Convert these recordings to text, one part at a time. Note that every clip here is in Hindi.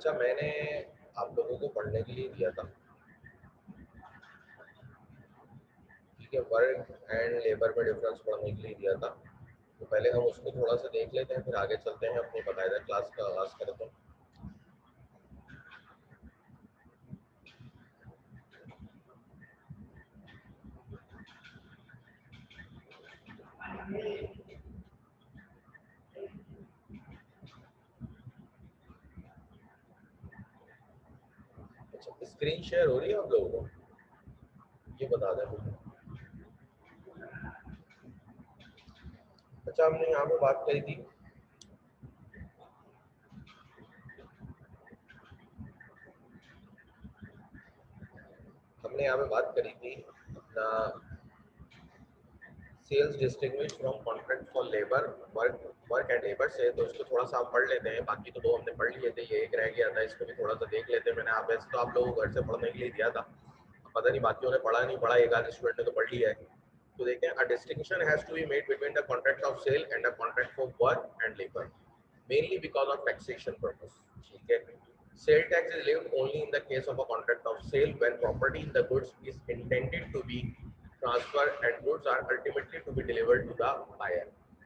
अच्छा, मैंने आप लोगों को पढ़ने के लिए दिया था, ठीक है, वर्क एंड लेबर में डिफरेंस पढ़ने के लिए दिया था। तो पहले हम उसको थोड़ा सा देख लेते हैं, फिर आगे चलते हैं, अपनी बाकायदा क्लास का आगाज करते हैं। अच्छा, स्क्रीन शेयर हो रही है आप लोगों को, ये बता दें मुझे। अच्छा, हमने यहाँ पे बात करी थी अपना sales distinguish from contract for labour, work and labour से। तो इसको थोड़ा सा हम पढ़ लेते हैं, बाकी तो दो हमने पढ़ लिए थे, ये एक रह गया था, इसको भी थोड़ा सा देख लेते हैं। मैंने आप वैसे तो आप लोगों को घर से पढ़ने के लिए दिया था, पता नहीं बाकियों ने पढ़ा नहीं पढ़ा, एक आध स्टूडेंट ने तो पढ़ लिया है। तो देखें, a distinction has to be made between the contract of sale and the contract for work and labour, mainly because of taxation purpose, ठीक है। Sale tax is levied only in the case of a contract of sale when property in the goods is intended to be transferred and goods are ultimately to be delivered to the buyer.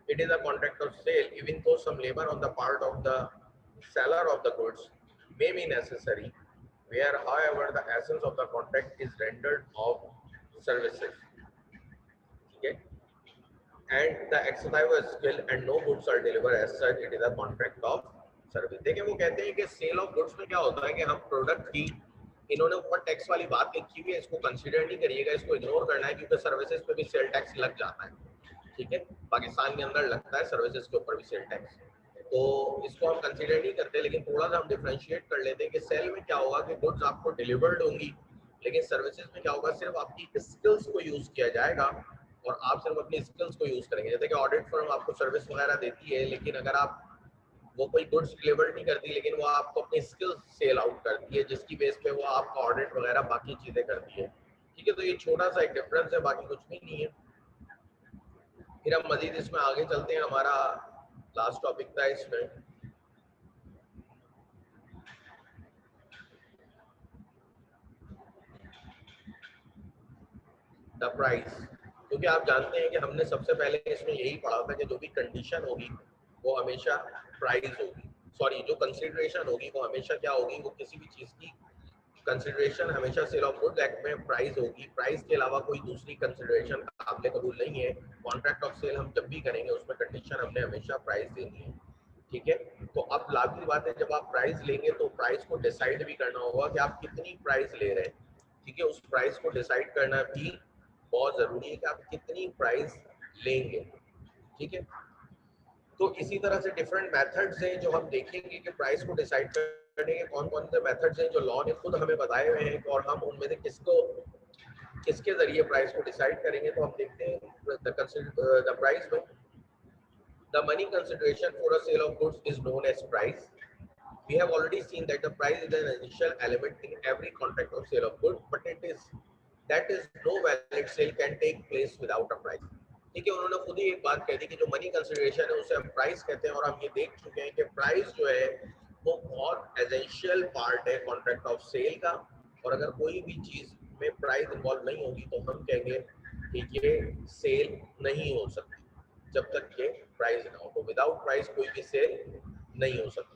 It is a contract of sale even though some labor on the part of the seller of the goods may be necessary, where however the essence of the contract is rendered of services. Okay? And the exercise was skill and no goods are delivered as such, it is a contract of service. देखिए, वो कहते हैं कि सेल ऑफ गुड्स में क्या होता है कि हम प्रोडक्ट की, इन्होंने ऊपर टैक्स वाली बात लिखी हुई है, इसको कंसीडर नहीं करिएगा, इसको इग्नोर करना है, क्योंकि सर्विसेज पे भी सेल टैक्स लग जाता है, ठीक है। पाकिस्तान के अंदर लगता है सर्विसेज के ऊपर भी सेल टैक्स, तो इसको हम कंसीडर नहीं करते। लेकिन थोड़ा सा हम डिफरेंशिएट कर लेते हैं कि सेल में क्या होगा कि गुड्स आपको डिलीवर्ड होंगी, लेकिन सर्विसेज में क्या होगा, सिर्फ आपकी स्किल्स को यूज किया जाएगा और आप सिर्फ अपनी स्किल्स को यूज करेंगे। जैसे कि ऑडिट फर्म आपको सर्विस वगैरह देती है, लेकिन अगर आप वो कोई गुड्स डिलीवर नहीं करती, लेकिन वो आपको अपनी स्किल्स सेल आउट करती है, जिसकी बेस पे वो आपका ऑडिट वगैरह बाकी चीजें करती है, ठीक है। तो ये छोटा सा एक डिफरेंस है, बाकी कुछ भी नहीं है। फिर हम मजीद इसमें आगे चलते हैं, हमारा लास्ट टॉपिक था इसमें द प्राइस, क्योंकि आप जानते हैं कि हमने सबसे पहले इसमें यही पढ़ा था कि जो भी कंडीशन होगी वो हमेशा प्राइस होगी, सॉरी जो कंसिडरेशन होगी वो हमेशा क्या होगी, वो किसी भी चीज की कंसिडरेशन हमेशा सेल ऑफ गुड्स एक्ट में प्राइस होगी। प्राइस के अलावा कोई दूसरी कंसिडरेशन काबिल कबूल नहीं है। कॉन्ट्रैक्ट ऑफ सेल हम जब भी करेंगे उसमें कंडीशन हमने हमेशा प्राइस देनी है, ठीक है। तो अब लाजमी बात है, जब आप प्राइस लेंगे तो प्राइस को डिसाइड भी करना होगा कि आप कितनी प्राइस ले रहे हैं, ठीक है। उस प्राइस को डिसाइड करना भी बहुत जरूरी है कि आप कितनी प्राइस लेंगे, ठीक है। तो इसी तरह से डिफरेंट मेथड्स हैं जो हम देखेंगे कि प्राइस को डिसाइड करने के कौन कौन से मेथड्स हैं जो लॉ ने खुद हमें बताए हुए हैं, और हम उनमें से किसके जरिए प्राइस को डिसाइड करेंगे। तो हम देखते हैं द प्राइस में the money consideration for a sale of goods is known as price. We have already seen that the price is an essential element in every contract of sale of goods, but that is no valid sale can take place without a price. ठीक है, उन्होंने खुद ही एक बात कह दी कि जो मनी कंसिडरेशन है उसे हम प्राइस कहते हैं, और हम ये देख चुके हैं कि प्राइस जो है वो बहुत एसेंशियल पार्ट है कॉन्ट्रैक्ट ऑफ सेल का, और अगर कोई भी चीज में प्राइस इन्वॉल्व नहीं होगी तो हम कहेंगे कि ये सेल नहीं हो सकती जब तक के प्राइस ना हो। तो विदाउट प्राइस कोई भी सेल नहीं हो सकती।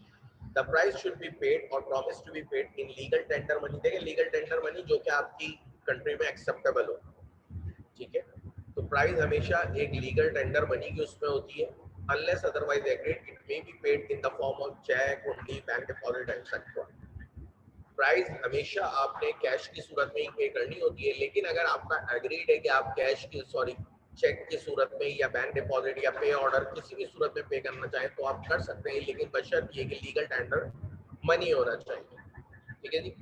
The price should be paid or promised to be paid in legal tender money। देखिए, लीगल टेंडर मनी जो कि आपकी कंट्री में एक्सेप्टेबल हो, ठीक है। तो प्राइस हमेशा एक लीगल टेंडर मनी की उसमें होती है, unless otherwise agreed it may be paid in the form of check, हुंडी, बैंक डिपॉजिट etc। प्राइस हमेशा आपने कैश की सूरत में ही पे करनी होती है, लेकिन अगर आपका एग्रीड है कि आप कैश की चेक की सूरत में या बैंक डिपॉजिट या पे ऑर्डर किसी भी सूरत में पे करना चाहें तो आप कर सकते हैं, लेकिन बशर्त ये कि लीगल टेंडर मनी होना चाहिए, ठीक है जी।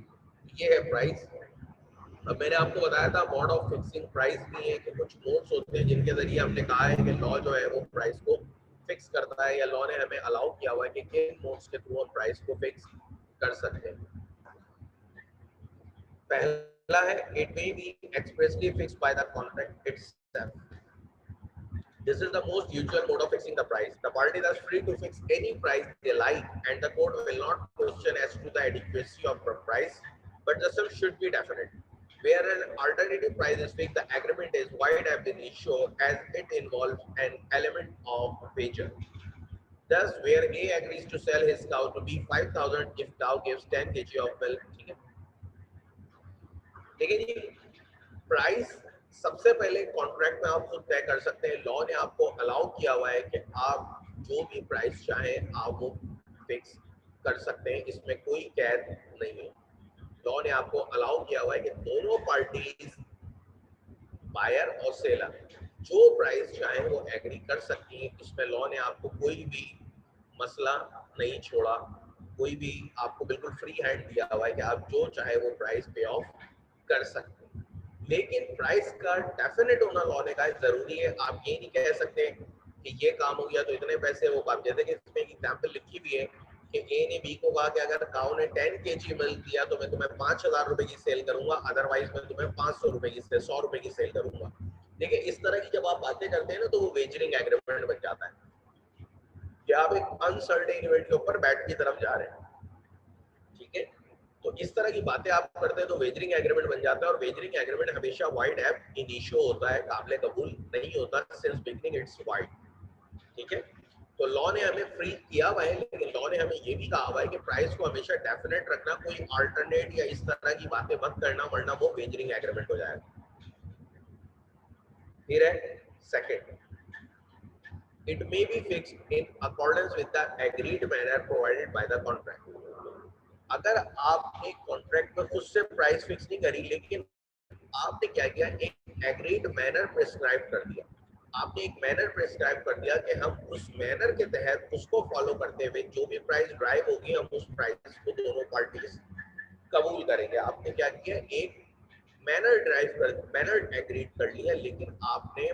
ये है प्राइस। अब मैंने आपको बताया था मोड ऑफ फिक्सिंग प्राइस भी है कि कुछ मोड्स होते हैं जिनके जरिए हमने कहा है कि लॉ जो है वो प्राइस को फिक्स करता है, या लॉ ने हमें अलाउ किया हुआ है कि किन मोड्स के थ्रू हम प्राइस को फिक्स कर सकते हैं। पहला है it may B expressly fixed by the contract itself. This is the most usual mode of fixing the price. The parties are free to fix any price they like, and the court will not question as to the adequacy of the price, but the sum should be definite. Where an alternative price is fixed, the agreement is wide ab initio as it involves an element of wager. Thus, where A agrees to sell his cow to B 5,000 if cow gives 10 kg of milk, ठीक है। लेकिन ये प्राइस सबसे पहले कॉन्ट्रैक्ट में आप खुद तय कर सकते हैं। लॉ ने आपको अलाउ किया हुआ है कि आप जो भी प्राइस चाहें आप वो फिक्स कर सकते हैं, इसमें कोई कैद नहीं है। लॉ ने आपको अलाउ किया हुआ है कि दोनों पार्टीज, बायर और सेलर, जो प्राइस चाहे वो एग्री कर सकती है। इसमें लॉ ने आपको कोई भी मसला नहीं छोड़ा, कोई भी आपको बिल्कुल फ्री हैंड दिया हुआ है कि आप जो चाहे वो प्राइस पे ऑफ कर सकते हैं। लेकिन प्राइस का डेफिनेट होना लॉ ने कहा जरूरी है। आप ये नहीं कह सकते कि ये काम हो गया तो इतने पैसे वो काम, जैसे कि इसमें एग्जाम्पल लिखी हुई है कि ए ने बी को कहा कि अगर काऊ ने 10 kg मिल्क दिया तो मैं तुम्हें 5,000 रुपए की सेल करूंगा, अदरवाइज मैं तुम्हें 500 रुपए की, 100 रुपए की सेल करूंगा। देखिए इस तरह की जब आप बातें करते हैं ना तो वो वेजरिंग एग्रीमेंट बन जाता है कि आप एक अनसर्टेन इवेंट के ऊपर बैट की तरफ जा रहे हैं, ठीक है। तो इस तरह की बातें आप करते हैं तो वेजरिंग एग्रीमेंट बन जाता है, और वेजरिंग एग्रीमेंट हमेशा वाइड एब इनिशियो होता है, काबिल कबूल नहीं होता सिंस बिगिनिंग इट्स वाइड, ठीक है। तो लॉ ने हमें फ्री किया हुआ है, लेकिन लॉ ने हमें ये भी कहा हुआ है कि प्राइस को हमेशा डेफिनेट रखना, कोई अल्टरनेट या इस तरह की बातें मत करना, वरना वो वेजरिंग एग्रीमेंट हो जाएगा। फिर है second, it may be fixed in accordance with the agreed manner provided by the contract। अगर आपने कॉन्ट्रैक्ट में खुद से प्राइस फिक्स नहीं करी, लेकिन आपने क्या किया, एक एग्रीड मैनर प्रिस्क्राइब कर दिया। आपने एक मैनर प्रिस्क्राइब कर दिया कि हम उस मैनर के तहत उसको फॉलो करते हुए जो भी प्राइस ड्राइव होगी हम उस प्राइस को दोनों पार्टीज कबूल करेंगे। आपने क्या किया, एक मैनर एग्रीड कर लिया, लेकिन आपने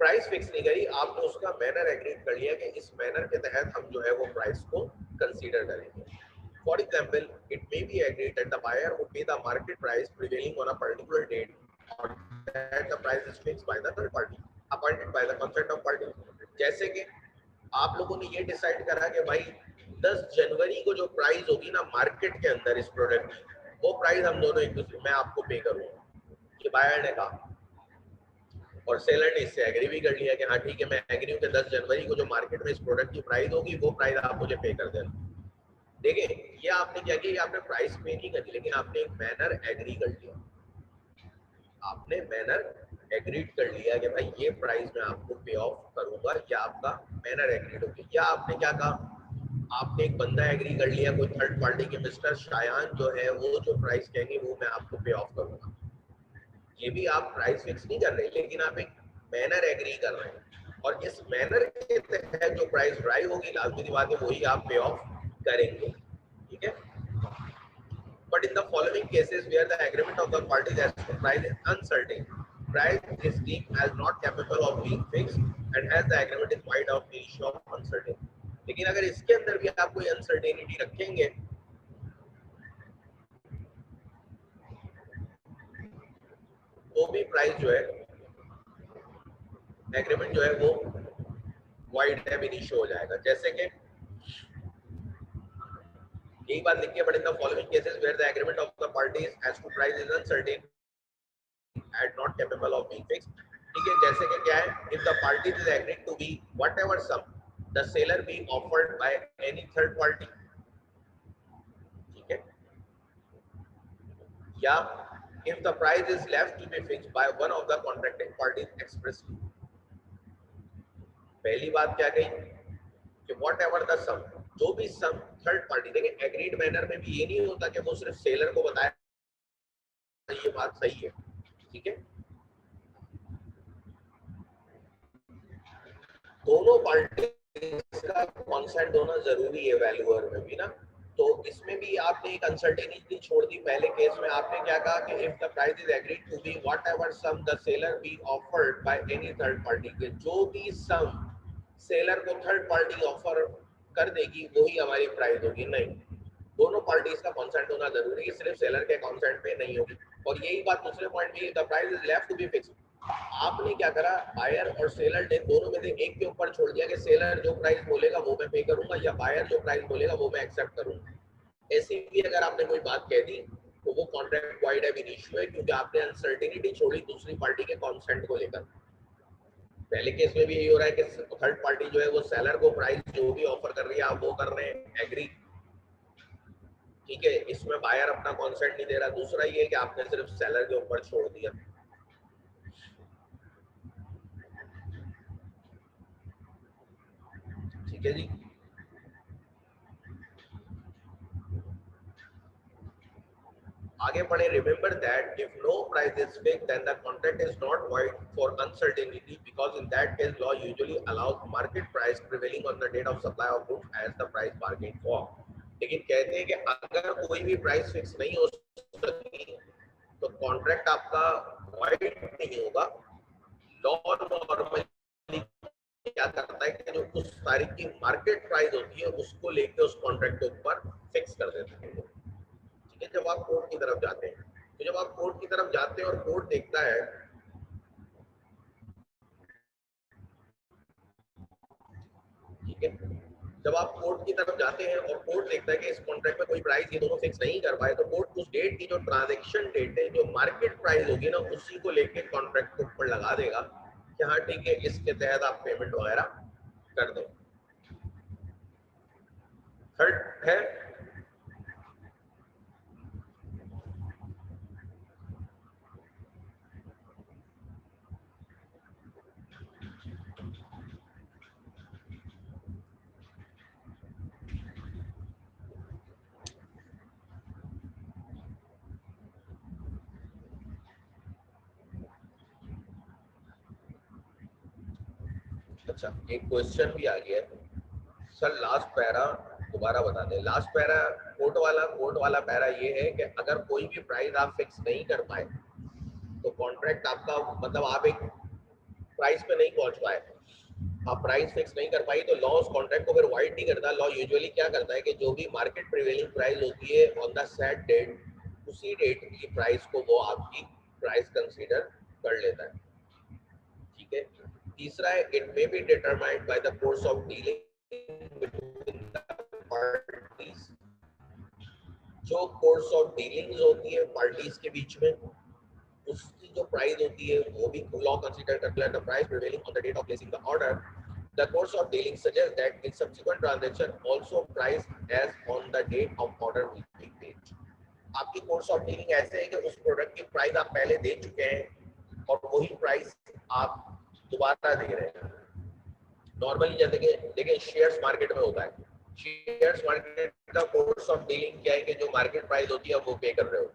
प्राइस फिक्स नहीं करी, आपने उसका मैनर एग्रीड कर लिया कि इस मैनर के तहत हम जो है वो प्राइस को कंसीडर करेंगे। For example, it may be agreed that the buyer would pay the market price prevailing on a particular date और that the price is fixed by the third party appointed by the consent of party. जैसे कि आप लोगों ने ये डिसाइड करा कि भाई 10 जनवरी को जो प्राइस होगी ना मार्केट के अंदर इस प्रोडक्ट की, वो प्राइस हम दोनों एक दूसरे में आपको पे करूंगा, ये बायर ने कहा, और सेलर ने इससे एग्री भी कर लिया कि हाँ ठीक है मैं एग्री हूँ कि 10 जनवरी को जो मार्केट में इस प्रोडक्ट की प्राइस होगी वो प्राइस आप मुझे पे कर देना। देखिए ये आपने क्या किया, आपने प्राइस पे नहीं करी, लेकिन आपने एक मैनर एग्री कर लिया। आपने मैनर एग्रीड कर लिया कि भाई ये प्राइस मैं आपको पे ऑफ करूंगा, या आपका मैनर एग्रीड हो गया। या आपने क्या कहा, आपने एक बंदा एग्री कर लिया, कोई थर्ड पार्टी के मिस्टर शायान जो है वो जो प्राइस कहेंगे वो मैं आपको पे ऑफ करूंगा। ये भी आप प्राइस फिक्स नहीं कर रहे, लेकिन आप एक मैनर एग्री कर रहे हैं, और इस मैनर के तहत जो प्राइस ड्राइव होगी लाजमी सी बात है वही आप पे ऑफ करेंगे, ठीक है। But in the following cases where the agreement of the parties as to price is uncertain, price is deemed as not capable of being fixed, and as the agreement is wide of the issue of uncertainty। लेकिन अगर इसके अंदर भी आप कोई अनसर्टेनिटी रखेंगे तो भी प्राइस जो है, एग्रीमेंट जो है वो वाइड एब इनिशियो हो जाएगा। जैसे कि यही बात लिखिए, but in the following cases where the agreement of the parties as to price is uncertain and not capable of being fixed, ठीक है। जैसे कि क्या है, if the parties is agreed to be whatever sum the seller be offered by any third party, ठीक है। या if the price is left to be fixed by one of the contracting parties expressly। पहली बात क्या कही कि whatever the sum, जो भी सम थर्ड पार्टी, देखिए एग्रीड मैनर में भी ये नहीं होता कि वो सिर्फ सेलर को बताया ये बात सही है, ठीक है। दोनों पार्टी का कॉन्सेंट होना जरूरी है वैल्यूअर में भी ना। तो इसमें भी आपने एक अनसर्टेनिटी छोड़ दी। पहले केस में आपने क्या कहा कि if the price is agreed to be whatever sum the seller be offered by any third party, के जो भी सम सेलर को थर्ड पार्टी ऑफर कर देगी वही हमारी प्राइस होगी। नहीं, दोनों पार्टीज का कॉन्सेंट होना जरूरी है, सिर्फ सेलर के कॉन्सेंट पे नहीं होगी। और यही बात दूसरे पॉइंट में, the price is left to be fixed, आपने क्या करा, बायर और सेलर ने दोनों में से एक के ऊपर छोड़ दिया कि सेलर जो प्राइस बोलेगा वो मैं पे करूंगा या बायर जो प्राइस बोलेगा वो मैं एक्सेप्ट करूंगा। ऐसी भी अगर आपने कोई बात कह दी तो वो कॉन्ट्रैक्ट वाइड है इशू है, क्योंकि आपने अनसर्टेनिटी छोड़ी दूसरी पार्टी के कॉन्सेंट को लेकर। पहले केस में भी यही हो रहा है कि थर्ड पार्टी जो है वो सेलर को प्राइस जो भी ऑफर कर रही है आप वो कर रहे हैं एग्री, ठीक है, इसमें बायर अपना कॉन्सेंट नहीं दे रहा। दूसरा ये है कि आपने सिर्फ सेलर के ऊपर छोड़ दिया। ठीक है जी, आगे बढ़े। Remember that if no price is fixed then the contract is not void for uncertainty because in that case law usually allows market price prevailing on the date of supply of goods as the price bargain for. लेकिन कहते हैं कि अगर कोई भी प्राइस फिक्स नहीं हो सकती तो कॉन्ट्रैक्ट आपका वाइड नहीं होगा। लॉ नॉर्मली क्या करता है कि जो उस तारीख की मार्केट प्राइस होती है उसको लेके उस कॉन्ट्रैक्ट के ऊपर फिक्स कर देते हैं। ठीक है, जब आप कोर्ट की तरफ जाते हैं, तो जब आप कोर्ट की तरफ जाते हैं और कोर्ट देखता है, ठीक है, जब आप कोर्ट की तरफ जाते हैं और कोर्ट देखता है कि इस कॉन्ट्रैक्ट में कोई प्राइस ये दोनों फिक्स नहीं कर पाए, तो कोर्ट उस डेट की जो ट्रांजैक्शन डेट है, जो मार्केट प्राइस होगी ना, उसी को लेके कॉन्ट्रैक्ट के ऊपर लगा देगा कि हाँ ठीक है, इसके तहत आप पेमेंट वगैरह कर दो। थर्ड है, अच्छा एक क्वेश्चन भी आ गया है सर, लास्ट पैरा दोबारा बता दें। लास्ट पैरा कोर्ट वाला पैरा ये है कि अगर कोई भी प्राइस आप फिक्स नहीं कर पाए तो कॉन्ट्रैक्ट आपका, मतलब आप एक प्राइस पे नहीं पहुंच पाए, आप प्राइस फिक्स नहीं कर पाई, तो लॉ उस कॉन्ट्रैक्ट को फिर वाइड नहीं करता। लॉ यूजुअली क्या करता है कि जो भी मार्केट प्रिवेलिंग प्राइस होती है ऑन द सेट डेट, उसी डेट की प्राइस को वो आपकी प्राइस कंसीडर कर लेता है। ठीक है, तीसरा है it may be determined by the course of dealing between the parties. जो कोर्स ऑफ डीलिंग्स होती है पार्टीज के बीच में, उसकी जो प्राइस होती है वो भी लॉ कंसीडर करता है। The price prevailing on the date of placing the order, the course of dealing suggest that in subsequent transaction also price as on the date of order will be paid. आपकी कोर्स ऑफ डीलिंग ऐसे है कि उस प्रोडक्ट की प्राइस आप पहले दे चुके हैं और वही प्राइस आप दोबारा दे रहे हैं। नॉर्मली जैसे कि देखिए शेयर्स मार्केट में होता है, शेयर्स मार्केट का कोर्स ऑफ डीलिंग क्या है कि जो मार्केट प्राइस होती है वो पे कर रहे हो।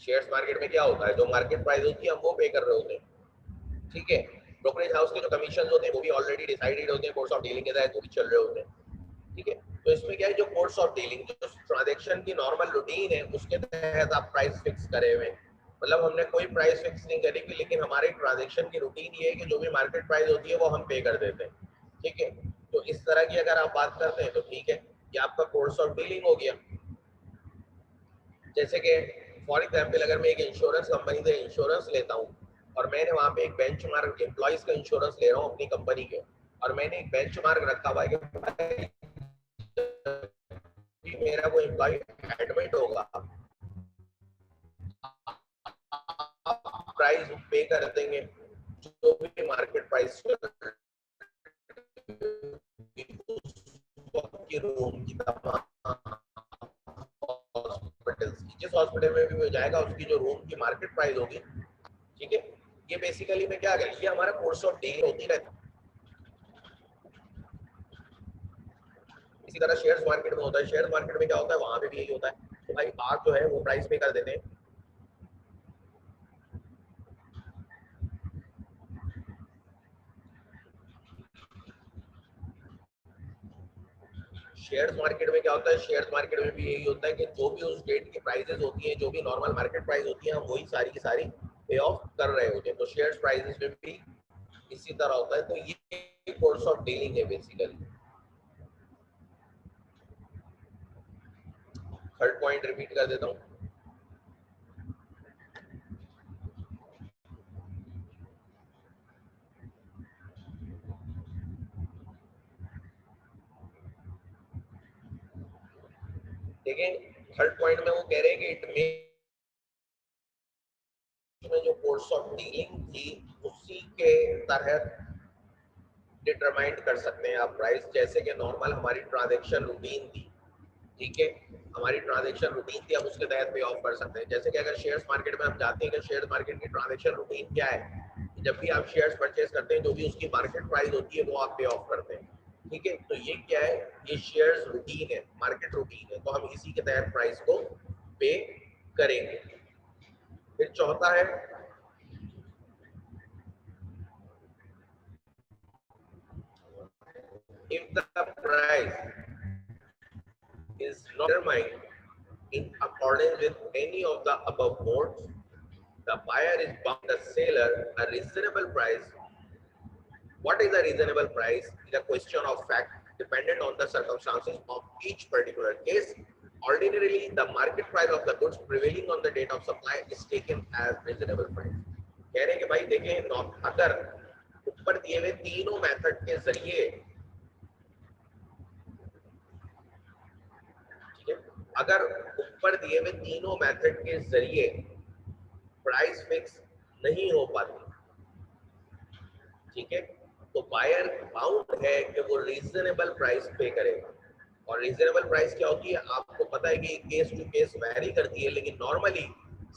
शेयर्स मार्केट में क्या होता है, जो मार्केट प्राइस होती है हम वो पे कर रहे होते हैं। ठीक है, ब्रोकरेज हाउस के जो कमीशन होते हैं वो भी ऑलरेडी डिसाइडेड होते हैं, कोर्स ऑफ डीलिंग के तहत वो भी चल रहे होते हैं। ठीक है, तो इसमें क्या है, जो कोर्स ऑफ डीलिंग जो ट्रांजैक्शन की नॉर्मल रूटीन है उसके तहत आप प्राइस फिक्स करे हुए, मतलब हमने कोई प्राइस फिक्स नहीं करी हुई, लेकिन हमारी ट्रांजैक्शन की रूटीन ये है कि जो भी मार्केट प्राइस होती है वो हम पे कर देते हैं। ठीक है, तो इस तरह की अगर आप बात करते हैं तो ठीक है, ये आपका कोर्स ऑफ डीलिंग हो गया। जैसे कि फॉर एग्जाम्पल अगर मैं एक इंश्योरेंस कंपनी से इंश्योरेंस लेता हूँ और मैंने वहाँ पे एक बेंच मार्क एम्प्लॉइज का इंश्योरेंस ले रहा हूँ अपनी कंपनी के, और मैंने एक बेंच मार्क रखा हुआ है कि मेरा वो एम्प्लॉय एडमिट होगा प्राइस पे कर देंगे, जो भी मार्केट प्राइस की रूम की तमाम हॉस्पिटल की, जिस हॉस्पिटल में भी वो जाएगा उसकी जो रूम की मार्केट प्राइस होगी। ठीक है, ये बेसिकली में क्या करें, ये हमारा कोर्स ऑफ डील होती रहती है। इसी तरह शेयर्स मार्केट में होता है, शेयर्स मार्केट में क्या होता है, वहां पे भी यही होता है तो भाई आप जो है वो प्राइस पे कर देते हैं। शेयर्स मार्केट में क्या होता है, शेयर्स मार्केट में भी यही होता है कि जो भी उस डेट की प्राइसेस होती हैं, जो भी नॉर्मल मार्केट प्राइस होती है, हम वही सारी की सारी पे ऑफ कर रहे होते हैं। तो शेयर्स प्राइसेस में भी इसी तरह होता है। तो ये कोर्स ऑफ डीलिंग है बेसिकली। थर्ड पॉइंट रिपीट कर देता हूँ, देखें थर्ड पॉइंट में वो कह रहे हैं कि इट मे में जो कोर्स ऑफ डीलिंग थी उसी के तहत डिटरमाइन कर सकते हैं आप प्राइस, जैसे कि नॉर्मल हमारी ट्रांजैक्शन रूटीन थी, ठीक है, हमारी ट्रांजैक्शन रूटीन थी, हम उसके तहत पे ऑफ कर सकते हैं। जैसे कि अगर शेयर्स मार्केट में हम जाते हैं कि शेयर मार्केट की ट्रांजैक्शन रूटीन क्या है, जब भी आप शेयर्स परचेज करते हैं जो भी उसकी मार्केट प्राइस होती है वो आप पे ऑफ करते हैं, ठीक है। तो ये क्या है, ये शेयर्स रूटीन है, मार्केट रूटीन है, तो हम इसी के तहत प्राइस को पे करेंगे। फिर चौथा है if the price is not determined in accordance with any of the above modes, the buyer is bound the seller a reasonable price. What is a reasonable price is a question of fact dependent on the circumstances of each particular case. Ordinarily, the market price of the goods prevailing on the date of supply is taken as reasonable price. कह रहे हैं कि भाई देखें, अगर ऊपर दिए हुए तीनों मेथड के जरिए, ठीक है, अगर ऊपर दिए हुए तीनों मेथड के जरिए प्राइस फिक्स नहीं हो पाती, ठीक है, तो बायर बाउंड है कि वो रीजनेबल प्राइस पे करेगा। और रीजनेबल प्राइस क्या होती है, आपको पता है कि केस टू केस वैरी करती है, लेकिन normally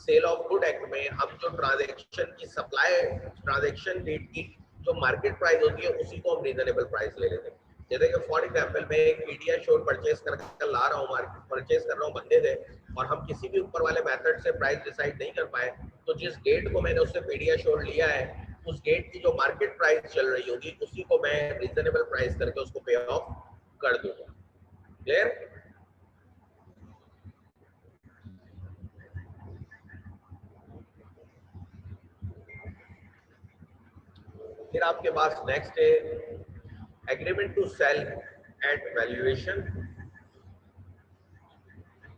sale of good act में हम जो ट्रांजैक्शन की सप्लाई ट्रांजैक्शन डेट की जो मार्केट प्राइस होती है उसी को हम रीजनेबल प्राइस ले लेते हैं। जैसे कि फॉर एग्जांपल मैं एक पीडिया शोर परचेज कर ला रहा हूँ, मार्केट परचेज कर रहा हूँ बंदे से, और हम किसी भी ऊपर वाले मेथड से प्राइस डिसाइड नहीं कर पाए, तो जिस डेट को मैंने उससे पीडिया शोर लिया है उस डेट की जो मार्केट प्राइस चल रही होगी उसी को मैं रीजनेबल प्राइस करके उसको पे ऑफ कर दूंगा। क्लियर? फिर आपके पास नेक्स्ट है agreement to sell at valuation.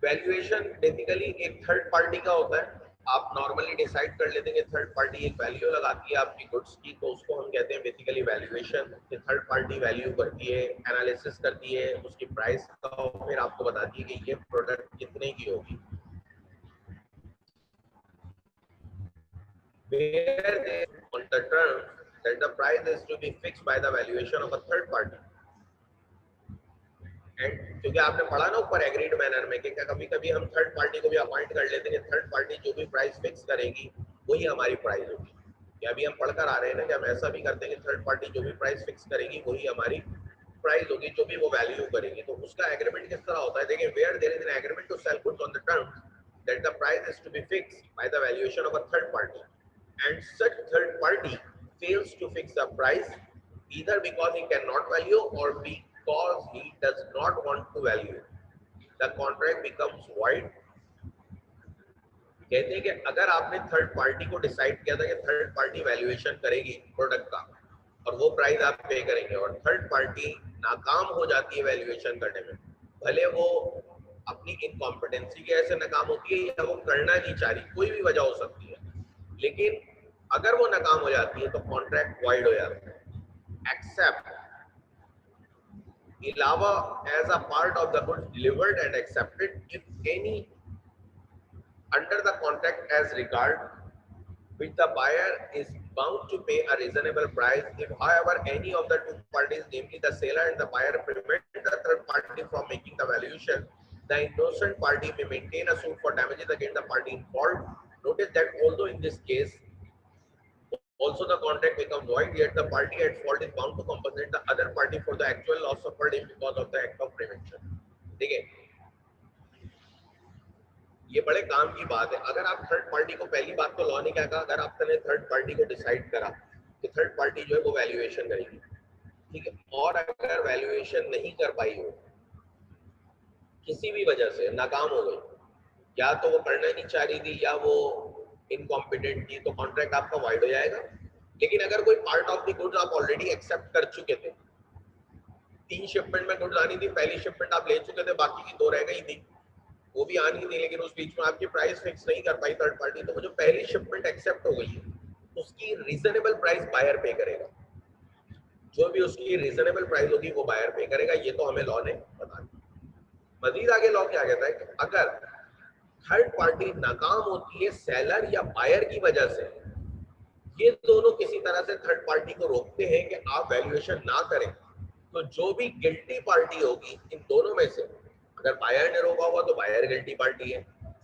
Valuation basically एक थर्ड पार्टी का होता है। आप नॉर्मली डिसाइड कर लेते हैं कि थर्ड पार्टी एक वैल्यू लगाती है आपकी गुड्स की, तो उसको हम कहते हैं basically valuation. Third party value करती है, एनालिसिस करती है उसकी प्राइस का, और फिर आपको बताती है कि ये प्रोडक्ट कितने की होगी। Where they on the term that the price is to be fixed by the valuation of a third party. And क्योंकि आपने पढ़ा ना ऊपर एग्रीड मैनर में कि कभी कभी हम थर्ड पार्टी को भी अपॉइंट कर लेते हैं, थर्ड पार्टी जो भी प्राइस फिक्स करेगी वही हमारी प्राइस होगी। कि अभी हम पढ़कर आ रहे हैं ना कि हम ऐसा भी करते हैं कि थर्ड पार्टी जो भी प्राइस फिक्स करेगी वही हमारी प्राइस होगी, जो भी वो वैल्यू करेगी। तो उसका एग्रीमेंट किस तरह होता है, देखिए, where there is an agreement to sell goods on the terms that the price is to be fixed by the valuation of a third party and such third party fails to fix the price either because he cannot value or because he does not want to value, the contract becomes void. कहते हैं कि अगर आपने थर्ड पार्टी को डिसाइड किया था कि थर्ड पार्टी वैल्यूएशन करेगी प्रोडक्ट का और वो प्राइस आप पे करेंगे, और थर्ड पार्टी नाकाम हो जाती है वैल्यूएशन करने में, भले वो अपनी इनकॉम्पिटेंसी की वजह से नाकाम होती है या वो करना नहीं चाह रही, कोई भी वजह हो सकती है, लेकिन अगर वो नाकाम हो जाती है तो कॉन्ट्रैक्ट वाइड हो जाता है। एक्सेप्ट इलावा as a part of the goods delivered and accepted if any under the contract as regard which the buyer is bound to pay a reasonable price if however any of the two parties, namely the seller and the buyer, prevent the third party from making the valuation, the innocent party may maintain a suit for damages against the party involved. Notice that although in this case also the contract becomes void, yet the party at fault is bound to compensate the other party for the actual loss suffered because of the act of prevention. देखिए, ये बड़े काम की बात है। अगर आप थर्ड पार्टी को, पहली बात तो लॉ ने क्या कहा, अगर आपने थर्ड पार्टी को डिसाइड करा कि थर्ड पार्टी जो है वो वैल्यूएशन करेगी, ठीक है, और अगर वैल्यूएशन नहीं कर पाई हो, किसी भी वजह से नाकाम हो गई, या तो वो करना नहीं चाह रही थी या वो इनकॉम्पिटेंट थी, तो कॉन्ट्रैक्ट आपका वाइड हो जाएगा। लेकिन अगर कोई पार्ट ऑफ द गुड्स आप ऑलरेडी एक्सेप्ट कर चुके थे, 3 शिपमेंट में गुड्स आनी थी, पहली शिपमेंट आप ले चुके थे, बाकी की 2 रह गई थी, वो भी आनी थी, लेकिन उस बीच में आपकी प्राइस फिक्स नहीं कर पाई थर्ड पार्टी, तो वो जो पहली शिपमेंट एक्सेप्ट हो गई है उसकी रीजनेबल प्राइस बायर पे करेगा। जो भी उसकी रीजनेबल प्राइस होगी वो बायर पे करेगा। ये तो हमें लॉ ने बता दिया। मजीद आगे लॉ क्या कहता है कि अगर थर्ड पार्टी नाकाम होती है सेलर या बायर की वजह से, ये दोनों किसी तरह से थर्ड पार्टी को रोकते हैं कि आप वैल्यूएशन ना करें, तो जो भी गिल्टी पार्टी होगी इन दोनों में से, अगर बायर ने रोका हुआ तो बायर गिल्टी पार्टी है,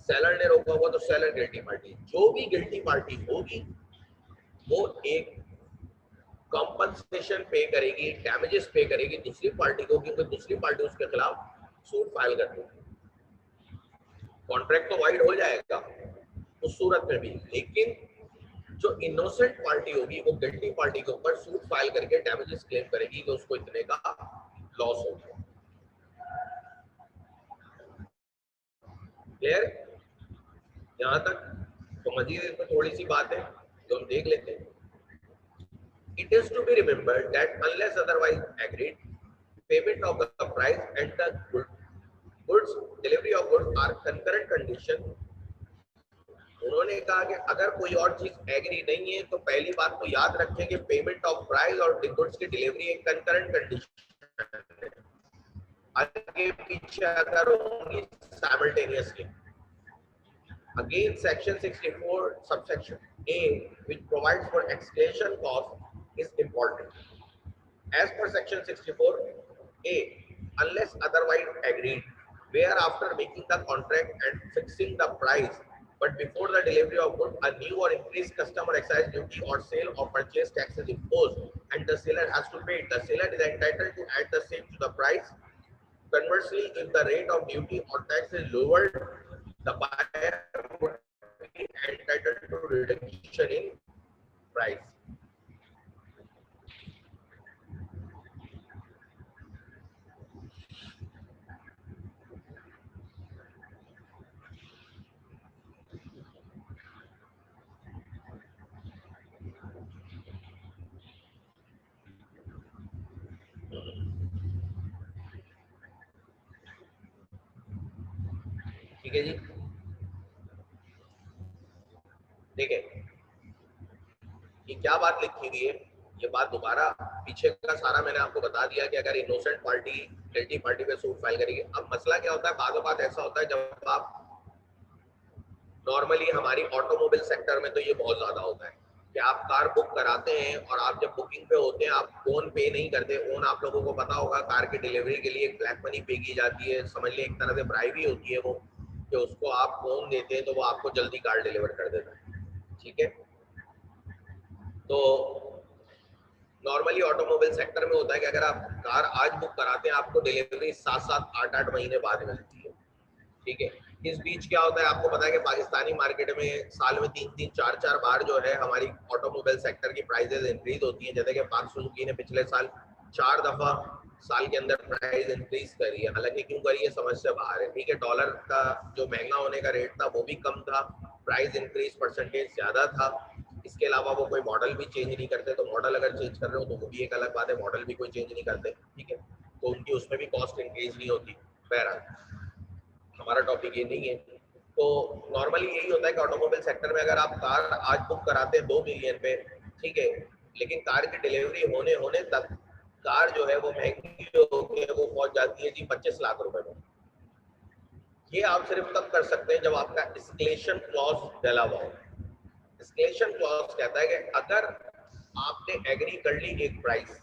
सेलर ने रोका हुआ तो सेलर गिल्टी पार्टी है, जो भी गिल्टी पार्टी होगी वो एक कॉम्पनसेशन पे करेगी, डैमेजेस पे करेगी दूसरी पार्टी को, क्योंकि दूसरी पार्टी उसके खिलाफ सूट फाइल कर देगी। कॉन्ट्रैक्ट तो वाइड हो जाएगा उस सूरत में भी, लेकिन जो इनोसेंट पार्टी होगी वो गिल्टी पार्टी के ऊपर सूट फाइल करके डैमेजेस क्लेम करेगी कि उसको इतने का लॉस हो गया। क्लियर? यहां तक तो मजीद इसमें थोड़ी सी बात है जो हम देख लेते हैं। It is to be remembered that unless otherwise agreed, payment of the price and the goods delivery of goods are concurrent condition। उन्होंने कहा कि अगर कोई और चीज एग्री नहीं है तो पहली बात तो याद रखें कि पेमेंट ऑफ प्राइस और गुड्स की डिलीवरी एक कंकरेंट कंडीशन है, आगे पीछे अगर होंगी simultaneously. Again, section 64 subsection A, which provides for escalation cost is important. As per section 64 A, unless otherwise agreed, where after making the contract and fixing the price, but before the delivery of goods, a new or increased customer excise duty or sale or purchase tax is imposed, and the seller has to pay it, the seller is entitled to add the same to the price. Conversely, if the rate of duty or tax is lowered, the buyer would be entitled to reduction in price. ठीक है जी, देखिए ये क्या बात लिखी गई है, ये बात दोबारा पीछे का सारा मैंने आपको बता दिया कि अगर इनोसेंट पार्टी गिल्टी पार्टी पे सूट फाइल करेगी। अब मसला क्या होता है, बाद बात ऐसा होता है जब आप नॉर्मली हमारी ऑटोमोबाइल सेक्टर में तो ये बहुत ज्यादा होता है कि आप कार बुक कराते हैं और आप जब बुकिंग पे होते हैं आप ओन पे नहीं करते। ओन आप लोगों को पता होगा कार की डिलीवरी के लिए एक ब्लैक मनी पे की जाती है, समझ लें एक तरह से ब्राइब ही होती है वो, कि उसको आप ओन देते हैं तो वो आपको जल्दी कार डिलीवर कर देता है। ठीक है, तो नॉर्मली ऑटोमोबाइल सेक्टर में होता है कि अगर आप कार आज बुक कराते हैं आपको डिलीवरी 7-7, 8-8 महीने बाद मिलती है। ठीक है, इस बीच क्या होता है आपको पता है कि पाकिस्तानी मार्केट में साल में 3-3, 4-4 बार जो है हमारी ऑटोमोबाइल सेक्टर की प्राइसेस इंक्रीज होती हैं। जैसे कि पाक सुजुकी ने पिछले साल 4 दफा साल के अंदर प्राइस इंक्रीज करी है, हालांकि क्यों करी है समझ से बाहर है। ठीक है, डॉलर का जो महंगा होने का रेट था वो भी कम था, प्राइस इंक्रीज परसेंटेज ज्यादा था। इसके अलावा वो कोई मॉडल भी चेंज नहीं करते, तो मॉडल अगर चेंज कर रहे हो तो वो भी एक अलग बात है, मॉडल भी कोई चेंज नहीं करते। ठीक है, तो उनकी उसमें भी कॉस्ट इंक्रीज नहीं होती। बहरहाल हमारा टॉपिक ये नहीं है। तो नॉर्मली यही होता है कि ऑटोमोबाइल सेक्टर में अगर आप कार आज बुक कराते हैं 2 मिलियन पे, ठीक है, लेकिन कार की डिलीवरी होने होने तक कार जो है वो महंगी होकर वो पहुंच जाती है जी 25 लाख रुपए में। ये आप सिर्फ तब कर सकते हैं जब आपका एस्केलेशन क्लॉज डला हुआ हो। एस्केलेशन क्लॉज कहता है कि अगर आपने एग्री कर ली एक प्राइस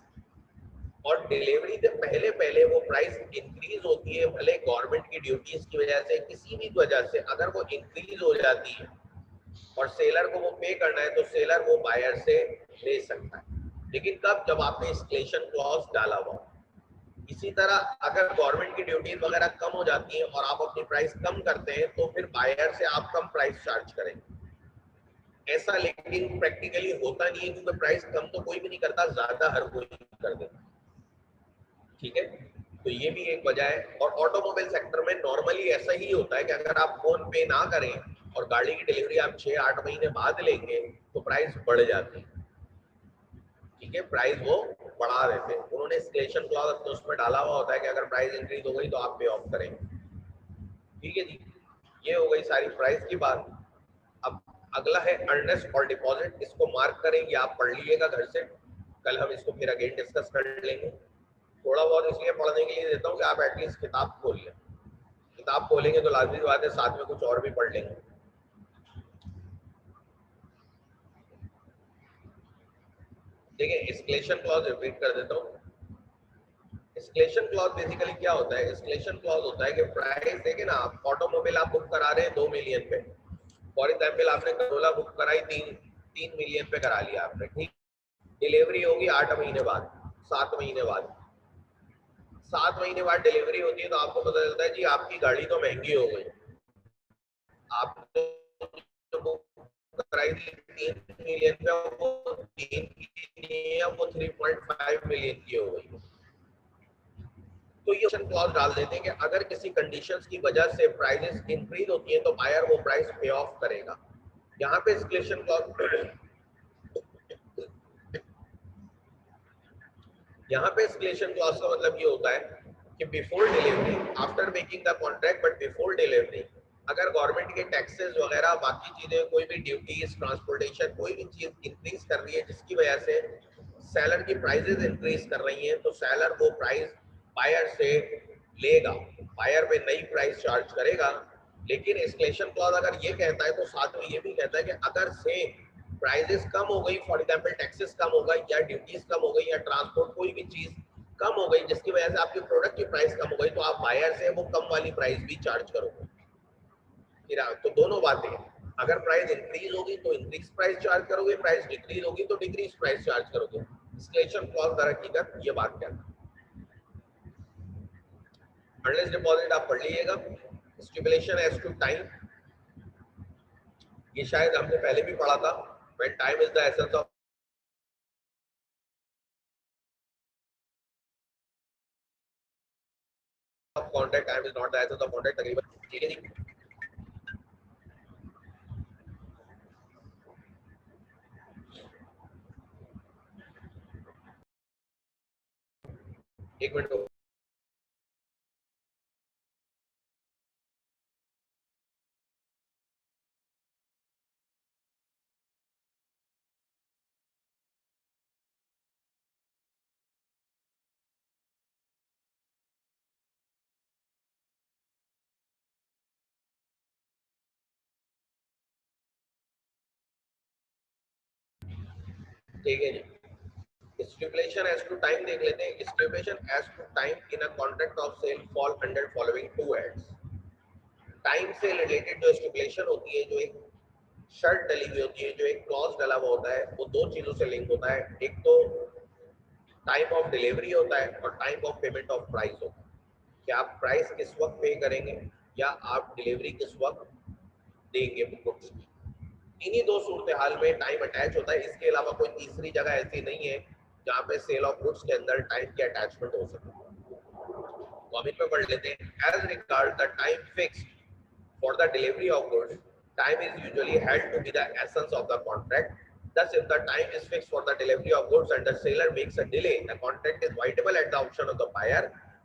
और डिलीवरी से पहले पहले वो प्राइस इंक्रीज होती है, भले गवर्नमेंट की ड्यूटीज की वजह से किसी भी वजह से अगर वो इंक्रीज हो जाती है और सेलर को वो पे करना है तो सेलर वो बायर से ले सकता है, लेकिन कब, जब आपने एस्केलेशन क्लॉज डाला हुआ। इसी तरह अगर गवर्नमेंट की ड्यूटीज वगैरह कम हो जाती हैं और आप अपनी प्राइस कम करते हैं तो फिर बायर से आप कम प्राइस चार्ज करेंगे। ऐसा लेकिन प्रैक्टिकली होता नहीं है, क्योंकि प्राइस कम तो कोई भी नहीं करता, ज्यादा हर कोई कर देता। ठीक है, तो ये भी एक वजह है। और ऑटोमोबाइल सेक्टर में नॉर्मली ऐसा ही होता है कि अगर आप फोन पे ना करें और गाड़ी की डिलीवरी आप 6-8 महीने बाद लेंगे तो प्राइस बढ़ जाती है। ठीक है, प्राइस वो बढ़ा देते हैं, उन्होंने एस्केलेशन क्लॉज उसमें डाला हुआ होता है कि अगर प्राइस इंक्रीज हो गई तो आप पे ऑफ करेंगे। ठीक है जी, ये हो गई सारी प्राइस की बात। अब अगला है अर्नेस्ट और डिपॉजिट, इसको मार्क करेंगे, आप पढ़ लीजिएगा घर से, कल हम इसको फिर अगेन डिस्कस कर लेंगे। थोड़ा बहुत इसलिए पढ़ने के लिए देता हूँ कि आप एटलीस्ट किताब खोल लें। किताब खोलेंगे तो लाजमी बात है साथ में कुछ और भी पढ़ लेंगे। देखिए एस्केलेशन क्लॉज रिपीट कर देता हूँ। एस्केलेशन क्लॉज बेसिकली क्या होता है? एस्केलेशन क्लॉज होता है कि प्राइस देखे ना, आप ऑटोमोबाइल आप बुक करा रहे हैं 2 मिलियन पे, फॉर एग्जाम्पल आपने करोला बुक कराई 3 मिलियन पे करा लिया आपने, ठीक। डिलीवरी होगी 8 महीने बाद, 7 महीने बाद। 7 महीने बाद डिलीवरी होती है तो आपको पता चलता है जी आपकी गाड़ी तो महंगी हो गई। आपने जो बुक कराई थी 3 मिलियन पे, वो 3 की नहीं है, वो 3.5 मिलियन की हो गई। तो ये ऑप्शन क्लॉज डाल देते हैं कि अगर किसी कंडीशंस की वजह से प्राइसेस इंक्रीज होती है तो बायर वो प्राइस पे ऑफ करेगा। यहाँ पे एस्केलेशन क्लॉज यहाँ पे एस्केलेशन क्लॉज का मतलब ये होता है कि before delivery, after making the contract but before delivery, अगर गवर्नमेंट के टैक्सेस वगैरह बाकी चीजें, कोई भी ड्यूटीज, ट्रांसपोर्टेशन, कोई भी चीज इंक्रीज कर रही है जिसकी वजह से सेलर की प्राइसेस इंक्रीज कर रही हैं, तो सेलर वो प्राइस बायर से लेगा, बायर पे नई प्राइस चार्ज करेगा। लेकिन एस्केलेशन क्लॉज अगर ये कहता है तो साथ में ये भी कहता है कि अगर सेम प्राइसेस कम हो गई, फॉर एग्जांपल टैक्सेस कम हो गई या ड्यूटीज कम हो गई या ट्रांसपोर्ट कोई भी चीज कम हो गई जिसकी वजह से आपके प्रोडक्ट की प्राइस कम हो गई, तो आप बायर से वो कम वाली प्राइस भी चार्ज करोगे। तो दोनों बातें हैं, अगर प्राइस इंक्रीज होगी तो इंक्रीज प्राइस चार्ज करोगे, प्राइस डिक्रीज होगी तो डिक्रीज प्राइस चार्ज करोगे। एस्केलेशन क्लॉज दर हकीकत ये बात क्या है। अर्नेस्ट डिपॉजिट आप पढ़ लीजिएगा। स्टिपुलेशन एज टू टाइम, ये शायद हमने पहले भी पढ़ा था। When time is the essence of contract, time is not the essence of contract. तकरीबन ठीक है जी। एक मिनट, ठीक है जी। स्टिपुलेशन एज टू टाइम देख लेते हैं। Stipulation as to time in a contract of sale fall under following two heads. Time से रिलेटेड जो स्टिपुलेशन होती है, जो एक शर्त डली हुई होती है, जो एक क्लॉज डला हुआ होता है, वो दो चीजों से लिंक होता है। एक तो टाइम ऑफ डिलीवरी होता है और time of payment of price होता है, कि आप प्राइस किस वक्त पे करेंगे या आप डिलीवरी किस वक्त देंगे गुड्स की। इन्हीं दो सूरत हाल में टाइम अटैच होता है। इसके अलावा कोई तीसरी जगह ऐसी नहीं है जहाँ पे सेल ऑफ गुड्स के अंदर टाइम की अटैचमेंट हो सके। तो हम इसमें पढ़ लेते हैं। As regard the time fixed for the delivery of goods, time is usually held to be the essence of the contract. Thus, if the time is fixed for the delivery of goods and the seller makes a delay, the contract is voidable at the option of the buyer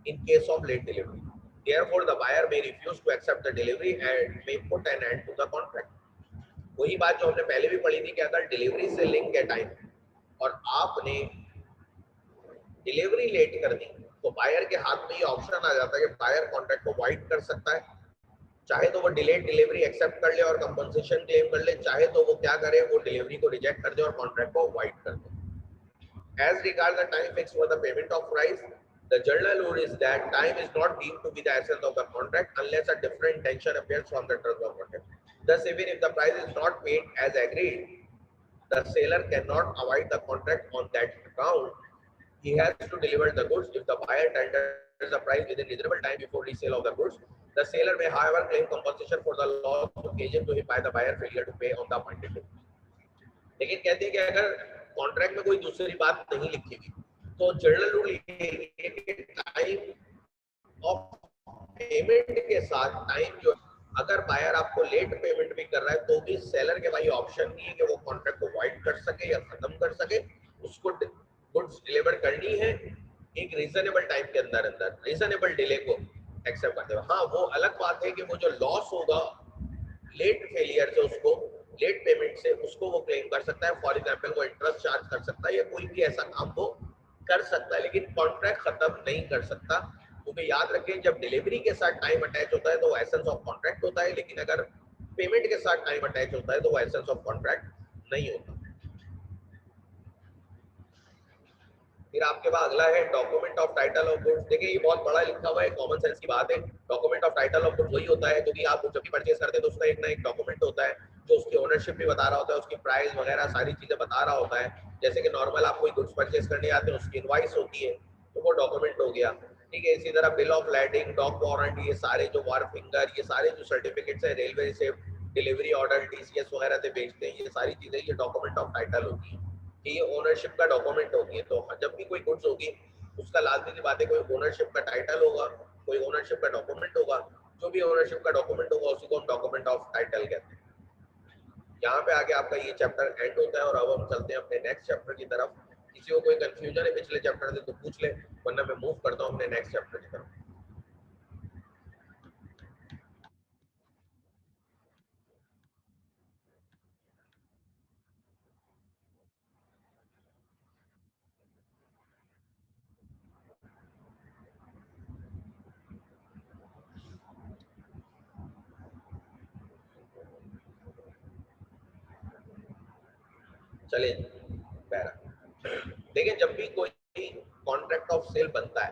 in case of late delivery. Therefore, the buyer may refuse to accept the delivery and may put an end to the contract. वही बात जो हमने पहले भी पढ़ी थी कि अगर डिलीवरी से लिंक है टाइम और आपने डिलीवरी लेट कर दी, तो बायर के हाथ में ये ऑप्शन आ जाता है कि बायर कॉन्ट्रैक्ट को वाइड कर सकता है। चाहे तो वो डिलेड डिलीवरी एक्सेप्ट कर ले और कंपनसेशन क्लेम कर ले, चाहे तो वो क्या करे, वो डिलीवरी को रिजेक्ट कर दे और कॉन्ट्रैक्ट को वाइड कर दे। As regards the time fixed for the payment of price, the general rule is that time is not deemed to be the essence of the contract unless a different intention appears from the terms of contract. Thus, even if the price is not paid as agreed, the seller cannot avoid the contract on that account. He has to deliver the goods. If the buyer tenders the price within reasonable time before resale of the goods, the seller may, however, claim compensation for the loss occasioned to him by the buyer failure to pay on the appointed date. लेकिन कहते हैं कि अगर कॉन्ट्रैक्ट में कोई दूसरी बात नहीं लिखी हुई तो जनरल रूल ये है कि टाइम ऑफ पेमेंट के साथ टाइम जो, अगर बायर आपको लेट पेमेंट भी कर रहा है तो भी सेलर के भाई ऑप्शन नहीं है कि वो कॉन्ट्रैक्ट को वाइड कर सके या खत्म कर सके। उसको गुड्स डिलीवर करनी है एक रीजनेबल टाइम के अंदर अंदर, रीजनेबल डिले को एक्सेप्ट करते हुए। हाँ, वो अलग बात है कि वो जो लॉस होगा लेट फेलियर से, उसको लेट पेमेंट से, उसको वो क्लेम कर सकता है। फॉर एग्जांपल वो इंटरेस्ट चार्ज कर सकता है या कोई भी ऐसा काम वो कर सकता है, लेकिन कॉन्ट्रैक्ट खत्म नहीं कर सकता। क्योंकि याद रखें जब डिलीवरी के साथ टाइम अटैच होता है तो वो एसेंस ऑफ कॉन्ट्रैक्ट होता है, लेकिन अगर पेमेंट के साथ टाइम अटैच होता है तो वो एसेंस ऑफ कॉन्ट्रैक्ट नहीं होता। फिर आपके पास अगला है document of title of goods. देखिए ये बहुत बड़ा लिखा हुआ है, कॉमन सेंस की बात है। Document of title of goods वही होता है क्योंकि आप जब भी परचेज करते हैं तो उसका एक ना एक डॉक्यूमेंट होता है जो उसकी ओनरशिप भी बता रहा होता है, उसकी प्राइस वगैरह सारी चीजें बता रहा होता है। जैसे कि नॉर्मल आप कोई गुड्स परचेज करने आते हैं उसकी इनवॉइस होती है तो वो डॉक्यूमेंट हो गया, ठीक है। इसी तरह bill of landing, dock warrant, ये सारे जो वार फिंगर, ये सारे जो सर्टिफिकेट्स है रेलवे से डिलीवरी ऑर्डर टीसीएस वगैरह से भेजते हैं, ये सारी चीजें ये डॉक्यूमेंट ऑफ टाइटल होती है कि ये ओनरशिप का डॉक्यूमेंट होगी है। तो जब भी कोई गुड्स होगी उसका लाजमी सी बात है कोई ओनरशिप का टाइटल होगा, कोई ओनरशिप का डॉक्यूमेंट होगा। जो भी ओनरशिप का डॉक्यूमेंट होगा उसी को हम डॉक्यूमेंट ऑफ टाइटल कहते हैं। यहाँ पे आगे आपका ये चैप्टर एंड होता है और अब हम चलते हैं अपने नेक्स्ट चैप्टर की तरफ। किसी को कोई कंफ्यूजन है पिछले चैप्टर से तो पूछ ले, वरना मैं मूव करता हूँ अपने नेक्स्ट चैप्टर की तरफ। चलिए देखिए, जब भी कोई कॉन्ट्रैक्ट ऑफ सेल बनता है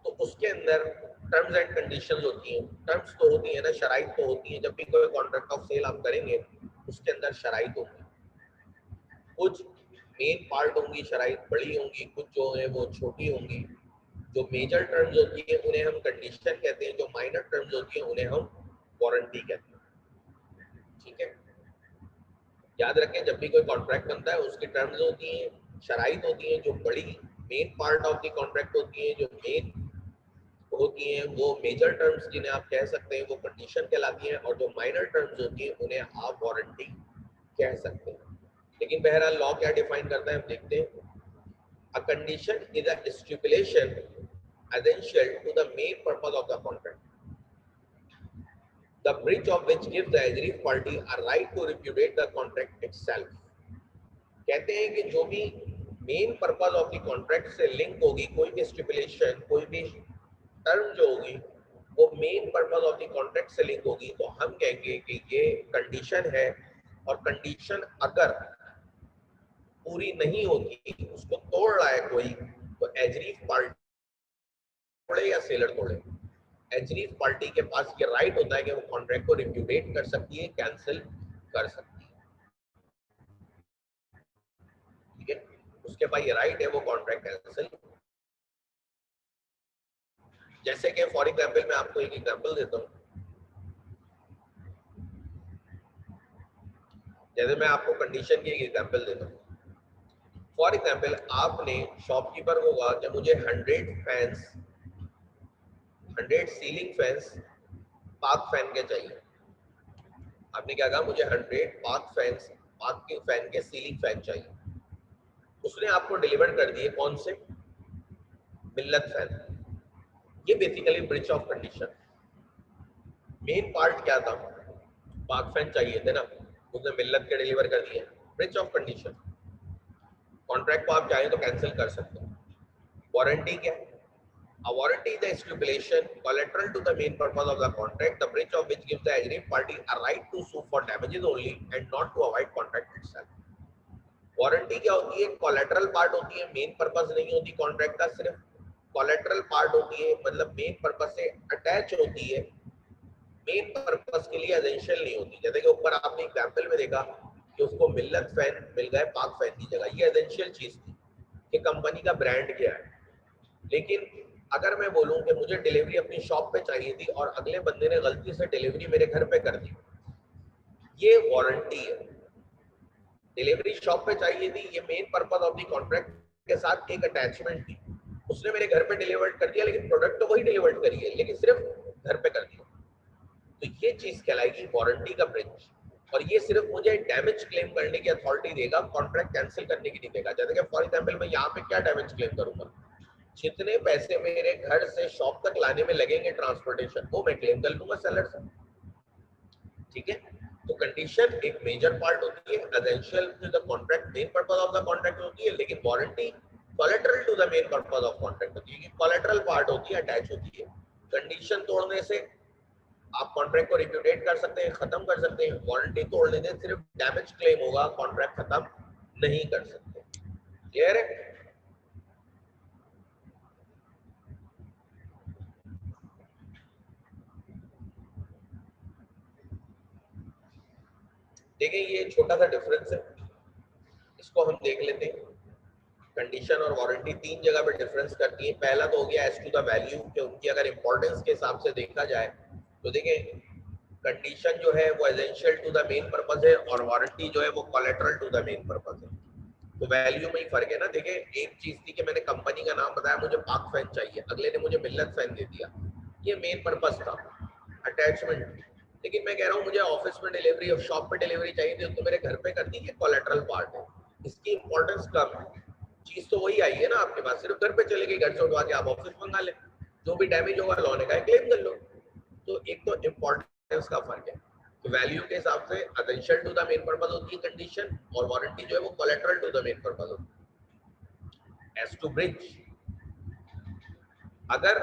तो उसके अंदर टर्म्स एंड कंडीशंस होती हैं। टर्म्स तो होती है ना, शराइत तो होती है। जब भी कोई कॉन्ट्रैक्ट ऑफ सेल आप करेंगे उसके अंदर शराइत होंगी, कुछ मेन पार्ट होंगी, शराइत बड़ी होंगी, कुछ जो है वो छोटी होंगी। जो मेजर टर्म्स होती है उन्हें हम कंडीशन कहते हैं, जो माइनर टर्म्स होती है उन्हें हम वारंटी कहते हैं, ठीक है। याद रखें जब भी कोई कॉन्ट्रैक्ट बनता है उसकी टर्म्स होती हैं, शराइत होती हैं। जो बड़ी main part of the contract होती है, जो मेन होती हैं वो मेजर टर्म्स जिन्हें आप कह सकते हैं वो कंडीशन कहलाती हैं, और जो माइनर टर्म्स होती हैं उन्हें आप वारंटी कह सकते हैं। लेकिन बहरहाल लॉ क्या डिफाइन करता है हम देखते हैं। A condition is a stipulation essential to the main purpose of the contract, the breach of which gives the aggrieved party a right to repudiate the contract itself। कहते हैं कि जो भी main purpose of the contract से लिंक होगी, कोई भी स्टिपुलेशन, कोई भी टर्म जो होगी वो main purpose of the contract से लिंक होगी, तो हम कहेंगे कि ये कंडीशन है। और कंडीशन अगर पूरी नहीं होती, उसको तोड़ रहा है कोई, तो एग्रीव पार्टी तोड़े या सेलर तोड़े, एग्रीव पार्टी के पास ये राइट होता है कि वो कॉन्ट्रैक्ट को रिप्यूडिएट कर सकती है, कैंसिल कर सकती है, ठीक है। उसके पास ये राइट है वो कॉन्ट्रैक्ट कैंसिल। जैसे कि फॉर एग्जांपल मैं आपको एक एग्जांपल देता हूँ। जैसे मैं आपको कंडीशन की एक एग्जांपल देता हूँ। फॉर एग्जांपल आपने शॉपकीपर को कहा कि मुझे 100 fans, 100 ceiling fans park fan के चाहिए। आपने क्या कहा, मुझे 100 पार्क फैंस, पार्क के फैन के सीलिंग फैन चाहिए। उसने आपको डिलीवर कर दिए कौन से, मिल्लत फैन। ये basically breach of condition. Main part क्या था, पार्क फैन चाहिए थे ना, उसने मिल्लत के डिलीवर कर दिए, ब्रीच ऑफ कंडीशन। कॉन्ट्रैक्ट को आप चाहें तो कैंसिल कर सकते हैं। वारंटी क्या है? A warranty is a stipulation collateral to the main purpose of the contract, the breach of which gives the aggrieved party a right to sue for damages only and not to avoid contract itself। Warranty क्या होती है? कोलेटरल पार्ट होती है, मेन पर्पस नहीं होती कॉन्ट्रैक्ट का, सिर्फ कोलेटरल पार्ट होती है, मतलब मेन पर्पस से अटैच होती है, मेन पर्पस के लिए एसेंशियल नहीं होती। जैसे कि ऊपर आपने एग्जांपल में देखा कि उसको मिल्लत फैन मिल गए पार्क फैन की जगह, ये एसेंशियल चीज थी कि कंपनी का ब्रांड क्या है। लेकिन अगर मैं बोलूं कि मुझे डिलीवरी अपनी शॉप पे चाहिए थी और अगले बंदे ने गलती से डिलीवरी मेरे घर पे कर दी, ये वारंटी है। डिलीवरी शॉप पे चाहिए थी, ये main purpose of the contract के साथ एक अटैचमेंट थी। उसने मेरे घर पे डिलीवर्ड कर दिया, लेकिन प्रोडक्ट तो वही डिलीवर्ड करी है, लेकिन सिर्फ घर पे कर दिया, तो ये चीज कहलाएगी वारंटी का ब्रीच। और ये सिर्फ मुझे डैमेज क्लेम करने की अथॉरिटी देगा, कॉन्ट्रैक्ट कैंसिल करने की नहीं देगा। जैसे कि फॉर एग्जांपल मैं यहाँ पे क्या डैमेज क्लेम करूंगा, जितने पैसे मेरे घर से शॉप तक लाने में लगेंगे ट्रांसपोर्टेशन, वो मैं क्लेम कर लूंगा सेलर से, ठीक है। तो कंडीशन एक मेजर पार्ट होती है, essential to the contract, main purpose of the contract होती है, लेकिन warranty collateral to the main purpose of contract होती है, कोलेटरल पार्ट होती है, अटैच होती है। कंडीशन तोड़ने से आप कॉन्ट्रैक्ट को रिप्यूटेट कर सकते हैं, खत्म कर सकते हैं। वारंटी तोड़ने से सिर्फ डैमेज क्लेम होगा, कॉन्ट्रैक्ट खत्म नहीं कर सकते। क्लियर है? देखिए ये छोटा सा डिफरेंस है, इसको हम देख लेते हैं। कंडीशन और वारंटी तीन जगह पे डिफरेंस करती है। पहला तो हो गया एज टू द वैल्यू, कि उनकी अगर इंपॉर्टेंस के हिसाब से देखा जाए तो देखिए कंडीशन जो है वो essential to the main purpose है और वारंटी जो है वो collateral to the main purpose है। तो वैल्यू में ही फर्क है ना। देखिए एक चीज थी कि मैंने कंपनी का नाम बताया, मुझे पाक फैन चाहिए, अगले ने मुझे मिल्लत फैन दे दिया, ये मेन पर्पस था, अटैचमेंट। लेकिन मैं कह रहा हूँ मुझे ऑफिस में डिलीवरी और शॉप पे डिलीवरी चाहिए थी, तो मेरे घर पे कर दी, ये कोलेटरल पार्ट है, इसकी इंपॉर्टेंस कम है। चीज तो वही आई है ना आपके पास, सिर्फ घर पे चले गई, घर से उठवा के आप ऑफिस मंगा ले, जो भी डैमेज होगा लॉने का क्लेम कर लो। तो एक तो इम्पोर्टेंस का फर्क है। तो वैल्यू के हिसाब से essential to the main purpose होती है कंडीशन, और वारंटी जो है वो collateral to the main purpose होती है। एज टू ब्रिज, अगर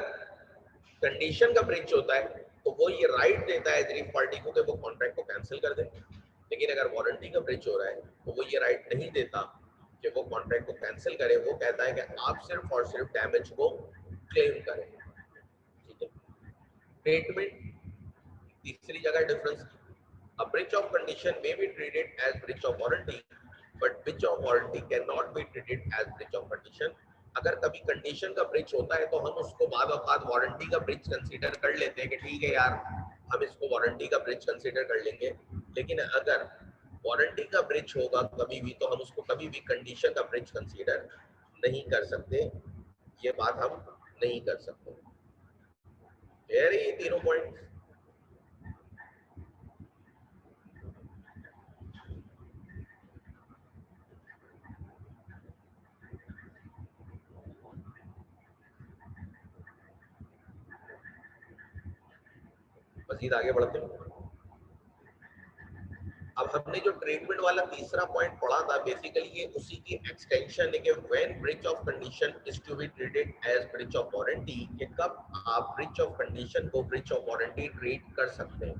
कंडीशन का ब्रिज होता है तो वो ये राइट देता है एग्रीड पार्टी को कि वो कॉन्ट्रैक्ट को कैंसिल कर दे। लेकिन अगर वारंटी का ब्रिज हो रहा है तो वो ये राइट नहीं देता कि वो कॉन्ट्रैक्ट को कैंसिल करे, वो कहता है कि आप सिर्फ और सिर्फ डैमेज को क्लेम करें। ठीक है। ट्रीटमेंट तीसरी जगह difference, a breach of condition may be treated as breach of warranty, but breach of warranty cannot be treated as breach of condition. अगर कभी कंडीशन का ब्रिच होता है तो हम उसको बाद औकात वारंटी का ब्रिच कंसीडर कर लेते हैं कि ठीक है यार हम इसको वारंटी का ब्रिच कंसीडर कर लेंगे। लेकिन अगर वारंटी का ब्रिच होगा कभी भी, तो हम उसको कभी भी कंडीशन का ब्रिच कंसीडर नहीं कर सकते। ये बात हम नहीं कर सकते। ये तीनों पॉइंट। मजीद आगे बढ़ते हैं। अब हमने जो ट्रीटमेंट वाला तीसरा पॉइंट पढ़ा था, बेसिकली ये उसी की एक्सटेंशन है कि when breach of condition is to be treated as breach of warranty, कि कब आप ब्रीच ऑफ कंडीशन को ब्रीच ऑफ वारंटी ट्रीट कर सकते हैं।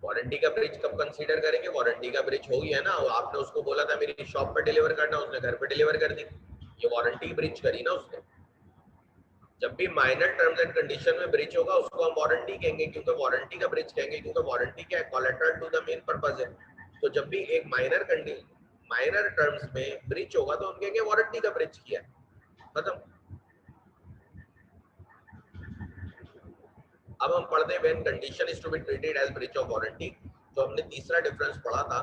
वारंटी का ब्रीच कब कंसीडर करेंगे? वारंटी का ब्रीच हो गया ना, आपने उसको बोला था मेरी शॉप पर डिलीवर करना, उसने घर पे डिलीवर कर दी, ये वारंटी ब्रीच करी ना उसने। जब भी माइनर टर्म्स एंड कंडीशन में ब्रीच होगा उसको हम वारंटी कहेंगे, क्योंकि वारंटी का ब्रीच कहेंगे, क्योंकि वारंटी क्या है? Collateral to the main purpose है। तो जब भी एक माइनर टर्म्स में ब्रीच होगा तो हम कहेंगे वारंटी का ब्रीच किया है, खत्म। अब हम पढ़ते हैं when condition is to be treated as breach of warranty. तो हमने तीसरा डिफरेंस पढ़ा था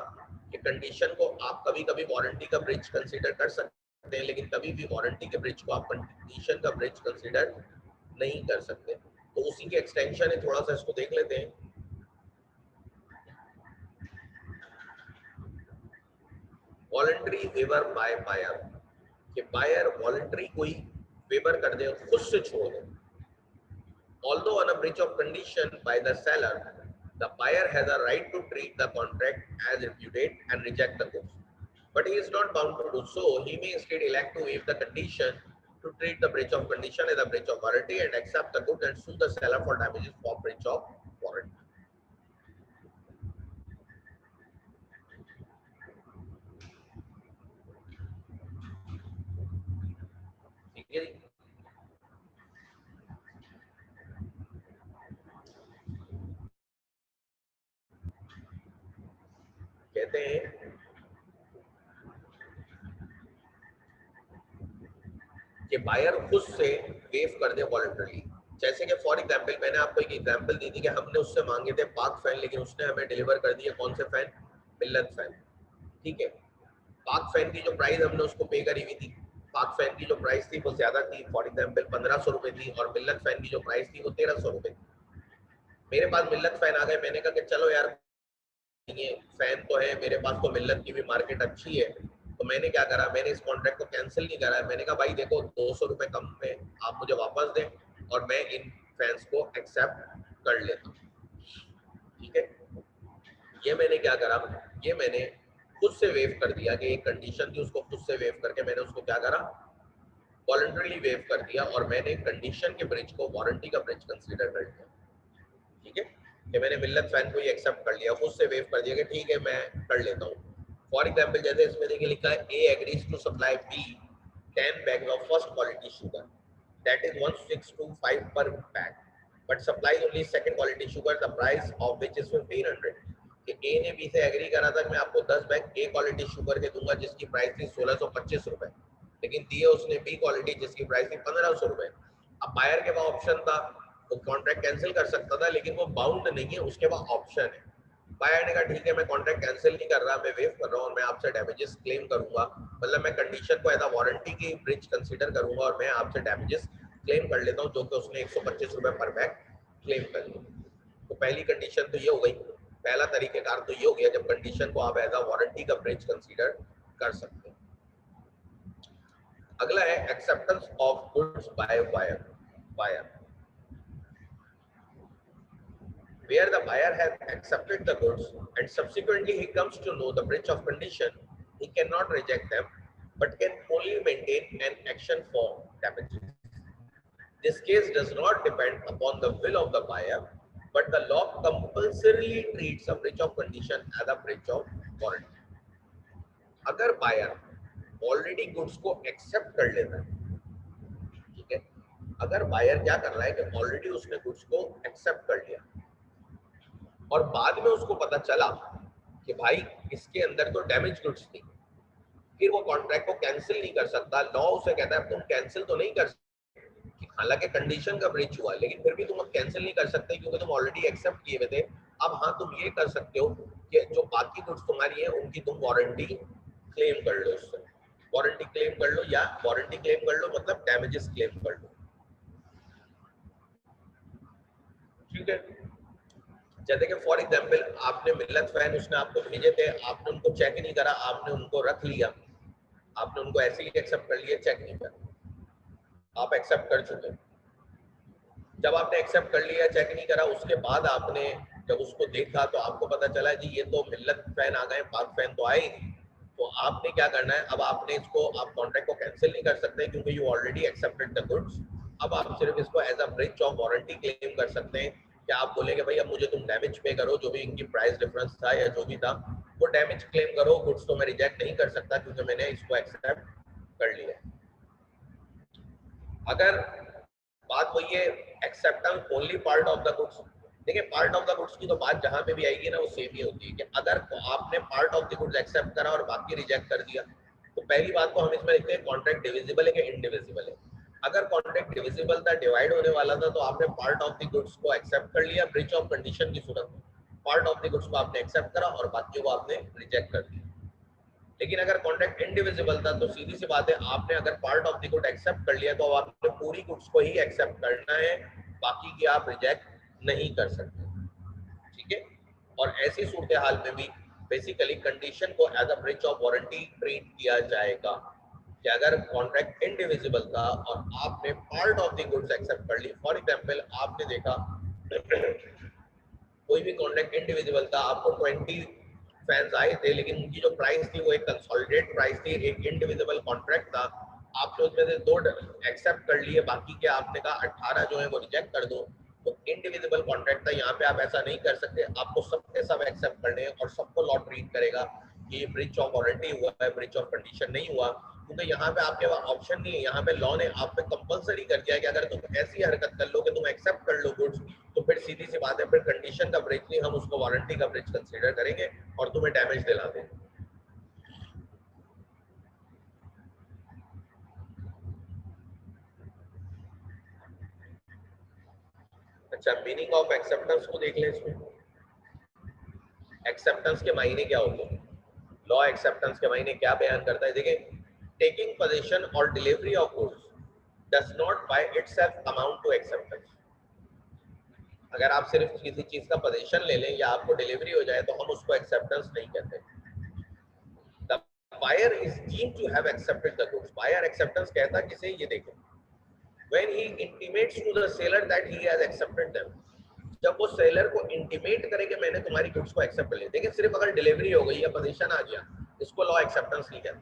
कि कंडीशन को आप कभी कभी वारंटी का ब्रीच कंसीडर कर सकते हैं, लेकिन कभी भी वारंटी के ब्रीच को आप कंडीशन का ब्रीच कंसीडर नहीं कर सकते। तो उसी की एक्सटेंशन है, थोड़ा सा इसको देख लेते हैं। वॉलंटरी वेवर बाय बायर, कि बायर वॉलंटरी कोई वेवर कर दे, खुद से छोड़ दे। Although on a breach of condition by the seller, the buyer has a right to treat the contract as repudiated and reject the goods. But he is not bound to do so. He may instead elect to waive the condition, to treat the breach of condition as a breach of warranty and accept the goods and sue the seller for damages for breach of warranty. ठीक है जी। कहते हैं कि बायर खुद से वेव कर दे वॉलंटरली। जैसे कि फॉर एग्जांपल मैंने आपको एक एग्जांपल दी थी कि हमने उससे मांगे थे पाक फैन, लेकिन उसने हमें डिलीवर कर दिया कौन से फैन? मिल्लत फैन। ठीक है। पाक फैन की जो प्राइस हमने उसको पे करी हुई थी, पाक फैन की जो प्राइस थी वो ज्यादा थी, फॉर एग्जांपल 1500 रुपए थी, और मिल्लत फैन की जो प्राइस थी वो 1300 रुपए थी। मेरे पास मिल्लत फैन आ गए, मैंने कहा कि चलो यार ये फैन तो है मेरे पास, तो मिल्लत की भी मार्केट अच्छी है। तो मैंने क्या करा, मैंने इस कॉन्ट्रैक्ट को कैंसिल नहीं करा। मैंने कहा भाई देखो 200 रुपए कम में आप मुझे वापस दें और मैं इन फैंस को एक्सेप्ट कर लेता हूँ। ठीक है। ये मैंने क्या करा, ये मैंने खुद से वेव कर दिया कि एक कंडीशन थी उसको खुद से वेव करके मैंने उसको क्या करा, वॉलंटरली वेव कर दिया और मैंने कंडीशन के ब्रिज को वारंटी का ब्रिज कंसीडर कर लिया। ठीक है, कि मैंने मिल्लत फैन को ही एक्सेप्ट कर लिया, खुद से वेव कर दिया कि ठीक है मैं कर लेता हूँ। फॉर एग्जाम्पल जैसे इसमें देखिए लिखा है A agrees to supply B 10 bags of first quality sugar that is 1625 per bag but supplies only second quality sugar the price of which is 1500। कि ए ने बी से एग्री करा था कि मैं आपको 10 बैग ए क्वालिटी शुगर के दूंगा जिसकी प्राइस थी 1625 रुपए, लेकिन दिए उसने बी क्वालिटी जिसकी प्राइस थी 1500 रुपए। अब बायर के पास ऑप्शन था, वो कॉन्ट्रैक्ट कैंसिल कर सकता था, लेकिन वो बाउंड नहीं है, उसके पास ऑप्शन है। बायर ने कहा ठीक है मैं कॉन्ट्रैक्ट कैंसिल नहीं कर रहा, मैं वेव कर रहा हूँ और मैं आपसे डैमेजेस क्लेम करूंगा, मतलब मैं कंडीशन को एज अ वारंटी की ब्रिज कंसीडर करूंगा और मैं आपसे डैमेजेस क्लेम कर लेता हूँ जो कि उसने 125 रुपए पर बैग क्लेम कर लिया। तो पहली कंडीशन तो ये हो गई, पहला तरीकेकार तो ये हो गया जब कंडीशन को आप एज अ वारंटी का ब्रिज कंसीडर कर सकते हैं। अगला है acceptance of goods by buyer where the buyer has accepted the goods and subsequently he comes to know the breach of condition, he cannot reject them but can only maintain an action for damages. This case does not depend upon the will of the buyer, but the law compulsorily treats a breach of condition as a breach of warranty. अगर buyer already goods को accept कर लेता है, ठीक है, अगर buyer क्या कर रहा है कि already उसने goods को accept कर लिया और बाद में उसको पता चला कि भाई इसके अंदर तो डैमेज गुड्स थी, फिर वो कॉन्ट्रैक्ट को कैंसिल नहीं कर सकता। लॉ उसे कहता है तुम कैंसिल तो नहीं कर सकते, हालांकि कंडीशन का ब्रीच हुआ लेकिन फिर भी तुम कैंसिल नहीं कर सकते क्योंकि तुम ऑलरेडी एक्सेप्ट किए हुए थे। अब हाँ तुम ये कर सकते हो कि जो बाकी गुड्स तुम्हारी है उनकी तुम वारंटी क्लेम कर लो, उससे वारंटी क्लेम कर लो या वारंटी क्लेम कर लो मतलब डैमेजेस क्लेम कर लो। ठीक है, जैसे कि फॉर एग्जांपल आपने मिल्लत फैन उसने आपको भेजे थे, आपने उनको चेक नहीं करा, आपने उनको रख लिया, आपने उनको ऐसे ही एक्सेप्ट कर लिया, चेक नहीं करा, आप एक्सेप्ट कर चुके। जब आपने एक्सेप्ट कर लिया चेक नहीं करा, उसके बाद आपने जब उसको देखा तो आपको पता चला जी ये तो मिल्लत फैन आ गए, पाक फैन तो आए ही नहीं। तो आपने क्या करना है, अब आपने इसको, आप कॉन्ट्रैक्ट को कैंसिल नहीं कर सकते क्योंकि you already accepted the goods. अब आप सिर्फ इसको as a breach of warranty claim कर सकते हैं कि आप बोलेंगे भाई अब मुझे तुम डैमेज पे करो, जो भी इनकी प्राइस डिफरेंस था या जो भी था वो डैमेज क्लेम करो, गुड्स तो मैं रिजेक्ट नहीं कर सकता क्योंकि मैंने इसको एक्सेप्ट कर लिया। अगर बात वही है acceptance only part of the goods, देखिए पार्ट ऑफ द गुड्स की तो बात जहां पे भी आएगी ना वो सेम ही होती है कि अगर आपने part of the goods accept करा और बाकी रिजेक्ट कर दिया तो पहली बात तो हम इसमें लिखते हैं कॉन्ट्रैक्ट डिविजिबल है कि इनडिविजिबल है। अगर कॉन्ट्रैक्ट डिविजिबल था, डिवाइड होने वाला था, तो आपने पार्ट ऑफ द गुड्स को एक्सेप्ट कर लिया ब्रीच ऑफ कंडीशन की सूरत में, पार्ट ऑफ द गुड्स को आपने एक्सेप्ट करा और बाकी को आपने रिजेक्ट कर दिया। लेकिन अगर कॉन्ट्रैक्ट इनडिविजिबल था तो सीधी सी बात है आपने अगर part of the good accept कर लिया तो आपने पूरी गुड्स को ही एक्सेप्ट करना है, बाकी की आप रिजेक्ट नहीं कर सकते। ठीक है, और ऐसी सूरत हाल में भी बेसिकली कंडीशन को as a breach of warranty treat किया जाएगा कि अगर कॉन्ट्रैक्ट इनडिविजिबल था और आपने part of the goods accept कर ली। फॉर एग्जांपल आपने देखा कोई भी कॉन्ट्रैक्ट इंडिविजुअल था, आपको 20 फैंस आए थे लेकिन उनकी जो प्राइस थी वो एक कंसोलिडेट प्राइस थी, एक इंडिविजुअल कॉन्ट्रैक्ट था, आपने उसमें से 2 एक्सेप्ट कर लिए, बाकी के आपने कहा 18 जो है वो रिजेक्ट कर दो। तो इंडिविजुअल कॉन्ट्रैक्ट था, यहाँ पे आप ऐसा नहीं कर सकते, आपको सबके सब एक्सेप्ट करने हैं और सबको लॉ ट्रीट करेगा कि ये ब्रीच ऑफ वारंटी हुआ है, ब्रीच ऑफ कंडीशन नहीं हुआ, क्योंकि यहाँ पे आपके पास ऑप्शन नहीं है। यहाँ पे लॉ ने आप पे कंपलसरी कर दिया कि अगर तुम ऐसी हरकत कर लो कि तुम एक्सेप्ट कर लो गुड्स तो फिर सीधी सी बात है फिर कंडीशन का ब्रीच नहीं, हम उसको वारंटी का ब्रीच कंसीडर करेंगे और तुम्हें डैमेज दिला देंगे। अच्छा, मीनिंग ऑफ एक्सेप्टेंस को देख लें। इसमें एक्सेप्टेंस के मायने क्या होते हैं, लॉ एक्सेप्टेंस के मायने क्या बयान करता है। देखिए, टेकिंग पोजीशन और delivery of goods does not by itself amount to acceptance. अगर आप सिर्फ किसी चीज का पोजीशन ले लें या आपको डिलीवरी हो जाए तो हम उसको एक्सेप्टेंस नहीं कहते। The buyer is deemed to have accepted the goods. Buyer acceptance कहता है किसे, ये देखो, when he intimates to the seller that he has accepted them, जब वो सेलर को इंटीमेट करे कि मैंने तुम्हारी गुड्स को एक्सेप्ट कर लिया। देखिए, सिर्फ अगर डिलीवरी हो गई या पोजीशन आ गया इसको लॉ एक्सेप्टेंस नहीं कहता।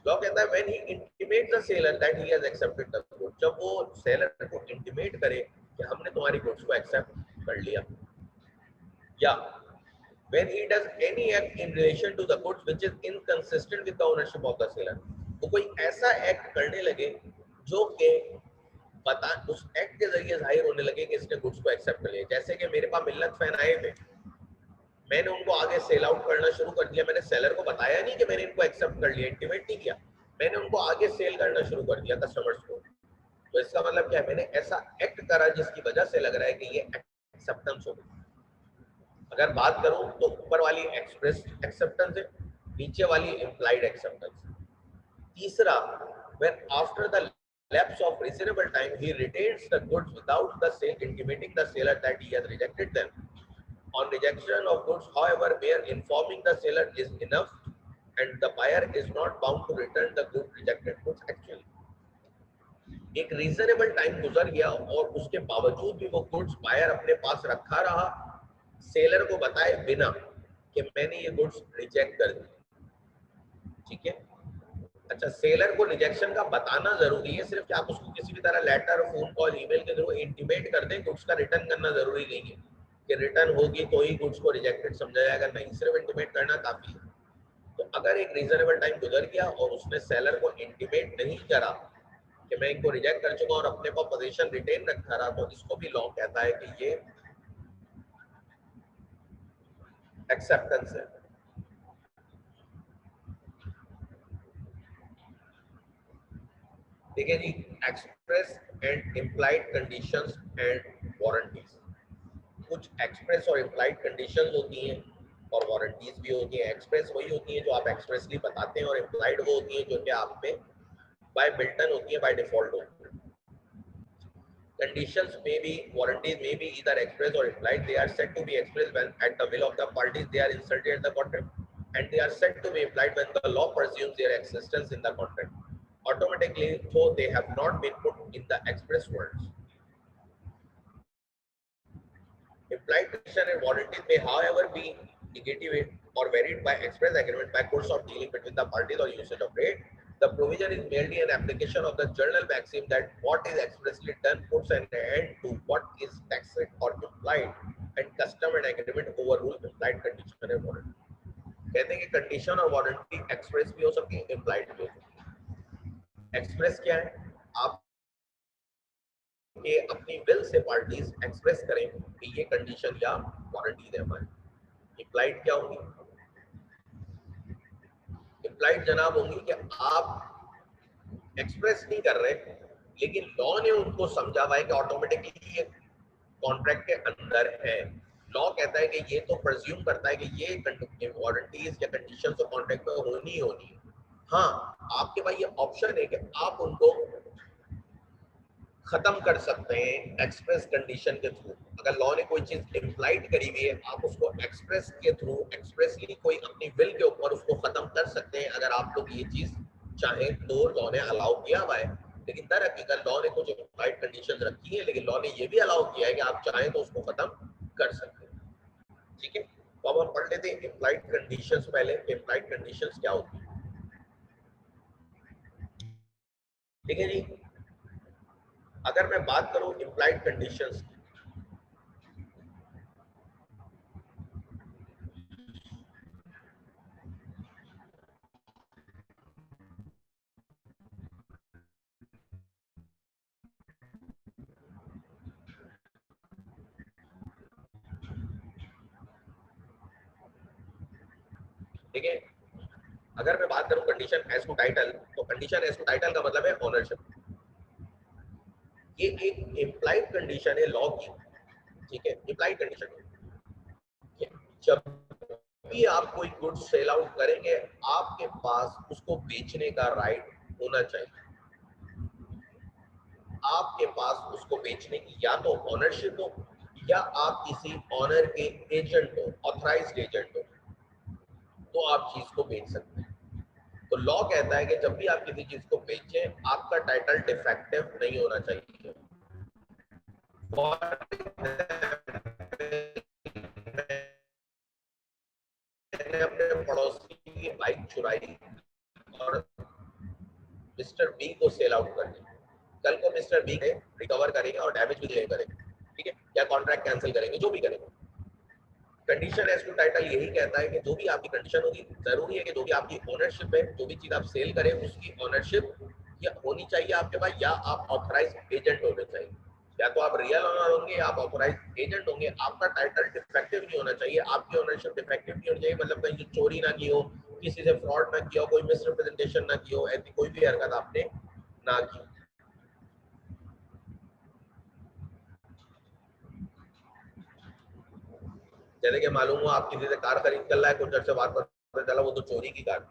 लॉ कहता है when he intimate the seller that he has accepted the good, जब वो सेलर को इंटीमेट करे कि हमने तुम्हारी गुड्स को एक्सेप्ट कर लिया, या when he does any act in relation to the goods which is inconsistent with the ownership of the seller, वो कोई ऐसा एक्ट करने लगे जो कि पता उस एक्ट के जरिए जाहिर होने लगे कि इसने गुड्स को एक्सेप्ट कर लिया। जैसे कि मेरे पास मिल्लत फैन आए थे, मैंने उनको आगे सेल आउट करना शुरू कर दिया, मैंने सेलर को बताया नहीं कि मैंने इनको एक्सेप्ट कर लिया, इंटीमेट नहीं किया, मैंने उनको आगे सेल करना शुरू कर दिया कस्टमर्स को। तो इसका मतलब क्या है, मैंने ऐसा एक्ट करा जिसकी वजह से लग रहा है कि ये एक्सेप्टेंस हो गई। अगर बात करूं तो ऊपर वाली एक्सप्रेस एक्सेप्टेंस है, नीचे वाली इम्प्लाइड एक्सेप्टेंस। तीसरा, when after the lapse of reasonable time he retains the goods without the sale intimating the seller that he has rejected them. On rejection of goods, however, mere informing the seller is enough and the buyer is not bound to return the good rejected goods actually. एक रीजनेबल टाइम गुजर गया और उसके बावजूद भी वो गुड्स बायर अपने पास रखा रहा, सेलर को बताए बिना कि मैंने ये गुड्स रिजेक्ट कर दी। ठीक है, अच्छा, सेलर को रिजेक्शन का बताना जरूरी है, सिर्फ क्या आप उसको किसी भी तरह लेटर, फोन कॉल, ईमेल के थ्रू इंटीमेट कर दें, गुड्स का रिटर्न करना जरूरी नहीं है कि रिटर्न होगी तो ही गुड्स को रिजेक्टेड समझा जाएगा, नहीं, सिर्फ इंटीमेट करना काफी है। तो अगर एक रीजनेबल टाइम गुजर गया और उसने सेलर को इंटीमेट नहीं करा कि मैं इनको रिजेक्ट कर चुका और अपने पास पोजीशन रिटेन रखा रहा, तो इसको भी लॉ कहता है कि ये एक्सेप्टेंस है। ठीक है जी, express and implied conditions and warranties. कुछ एक्सप्रेस और इम्प्लाइड कंडीशंस होती हैं और वारंटीज भी होती हैं। एक्सप्रेस वही होती हैं जो आप एक्सप्रेसली बताते हैं और इम्प्लाइड वो होती हैं जो कि आप पे बाय मिल्टन होती है, बाय डिफॉल्ट होती है। Conditions may be, warranties may be either express or implied. They are said to be expressed when at the will of the parties they are inserted in the contract, and they are said to be implied when the law presumes their existence in the contract automatically, so they have not been put in the express words. Implied condition and warranties may, however, be negative or varied by express agreement by course of dealing between the parties or usage of trade. The provision is merely an application of the general maxim that what is expressly done puts an end to what is tacit or implied, and custom and agreement overrule implied condition and warranty. कहते हैं कि कंडीशन और वारंटी एक्सप्रेस भी हो सकती है, इम्प्लाइड भी हो सकती है। एक्सप्रेस क्या है, आप के अपनी विल से पार्टीज एक्सप्रेस करें कि ये कंडीशन या वारंटी है हमारी। इम्प्लाइड क्या होगी, इम्प्लाइड जनाब होंगी कि आप एक्सप्रेस नहीं कर रहे लेकिन लॉ ने उनको समझा हुआ है कि ऑटोमेटिकली ये कॉन्ट्रैक्ट के अंदर है। लॉ कहता है कि ये तो प्रेज्यूम करता है कि ये वारंटीज या कंडीशन तो कॉन्ट्रैक्ट में होनी ही होनी है। हाँ, आपके पास ये ऑप्शन है कि आप उनको खत्म कर सकते हैं एक्सप्रेस कंडीशन के थ्रू। अगर लॉ ने कोई चीज इम्प्लाइड करी हुई है, आप उसको एक्सप्रेस के थ्रू, एक्सप्रेसली कोई अपनी विल के ऊपर उसको खत्म कर सकते हैं अगर आप लोग ये चीज चाहें तो। लॉ ने अलाउ किया हुआ है, लेकिन दर हकीकत लॉ ने कुछ इम्प्लाइड कंडीशन रखी है, लेकिन लॉ ने ये भी अलाउ किया है कि आप चाहें तो उसको खत्म कर सकते हैं। ठीक है, तो अब हम पढ़ लेते हैं इम्प्लाइड कंडीशंस। पहले इम्प्लाइड कंडीशंस क्या होती है। ठीक है जी, अगर मैं बात करूं इम्प्लाइड कंडीशंस, ठीक है, अगर मैं बात करूं कंडीशन एज टू टाइटल, तो कंडीशन एज टू टाइटल का मतलब है ओनरशिप। ये एक इम्प्लाइड कंडीशन है लॉ की। ठीक है, इम्प्लाइड कंडीशन है, जब भी आप कोई गुड सेल आउट करेंगे आपके पास उसको बेचने का राइट होना चाहिए। आपके पास उसको बेचने की या तो ओनरशिप हो या आप किसी ऑनर के एजेंट हो, ऑथराइज्ड एजेंट हो, तो आप चीज को बेच सकते हैं। तो लॉ कहता है कि जब भी आप किसी चीज को बेचें आपका टाइटल डिफेक्टिव नहीं होना चाहिए। मैंने अपने पड़ोसी की बाइक चुराई और मिस्टर बी को सेल आउट कर दी, कल को मिस्टर बी ने रिकवर करेंगे और डैमेज भी क्लेम करेंगे, ठीक है, या कॉन्ट्रैक्ट कैंसिल करेंगे, जो भी करेंगे। कंडीशन एज टू टाइटल यही कहता है कि जो भी आपकी कंडीशन होगी, जरूरी है कि जो भी आपकी ओनरशिप है, जो भी चीज आप सेल करें उसकी ओनरशिप या होनी चाहिए आपके पास, या आप ऑथराइज एजेंट होने चाहिए। या तो आप रियल ओनर होंगे या आप ऑथराइज एजेंट होंगे। आपका टाइटल डिफेक्टिव नहीं होना चाहिए, आपकी ओनरशिप डिफेक्टिव नहीं होनी चाहिए, मतलब कहीं चोरी ना की हो, किसी से फ्रॉड ना किया हो, कोई मिसरिप्रेजेंटेशन ना की हो, ऐसी कोई भी हरकत आपने ना की। जैसे कि मालूम हो आप किसी से कार खरीद कर लाए, कुछ से बात पता चला वो तो चोरी की कार।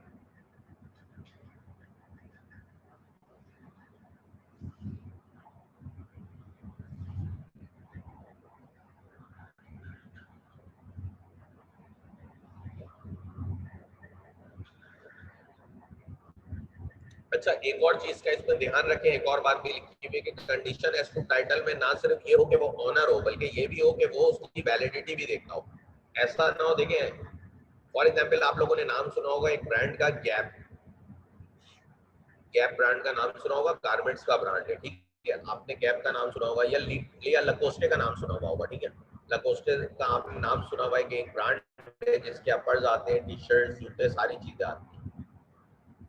अच्छा, एक और चीज का इसमें ध्यान रखें, एक और बात भी लिखी हुई है कि कंडीशन एज टू टाइटल में ना सिर्फ ये हो कि वो ओनर हो, बल्कि ये भी हो कि वो उसकी वैलिडिटी भी देखना हो। ऐसा ना हो, देखिए फॉर एग्जांपल आप लोगों ने नाम सुना होगा एक ब्रांड का, गैप। गैप ब्रांड का नाम सुना होगा, गारमेंट्स का ब्रांड है, ठीक है। आपने गैप का नाम सुना होगा या लकोस्टे का नाम सुना होगा, ठीक है। लकोस्टे का आपने नाम सुना होगा कि एक ब्रांड है जिसके अपर्स आते हैं, टी शर्ट, जूते, सारी चीजें आती हैं।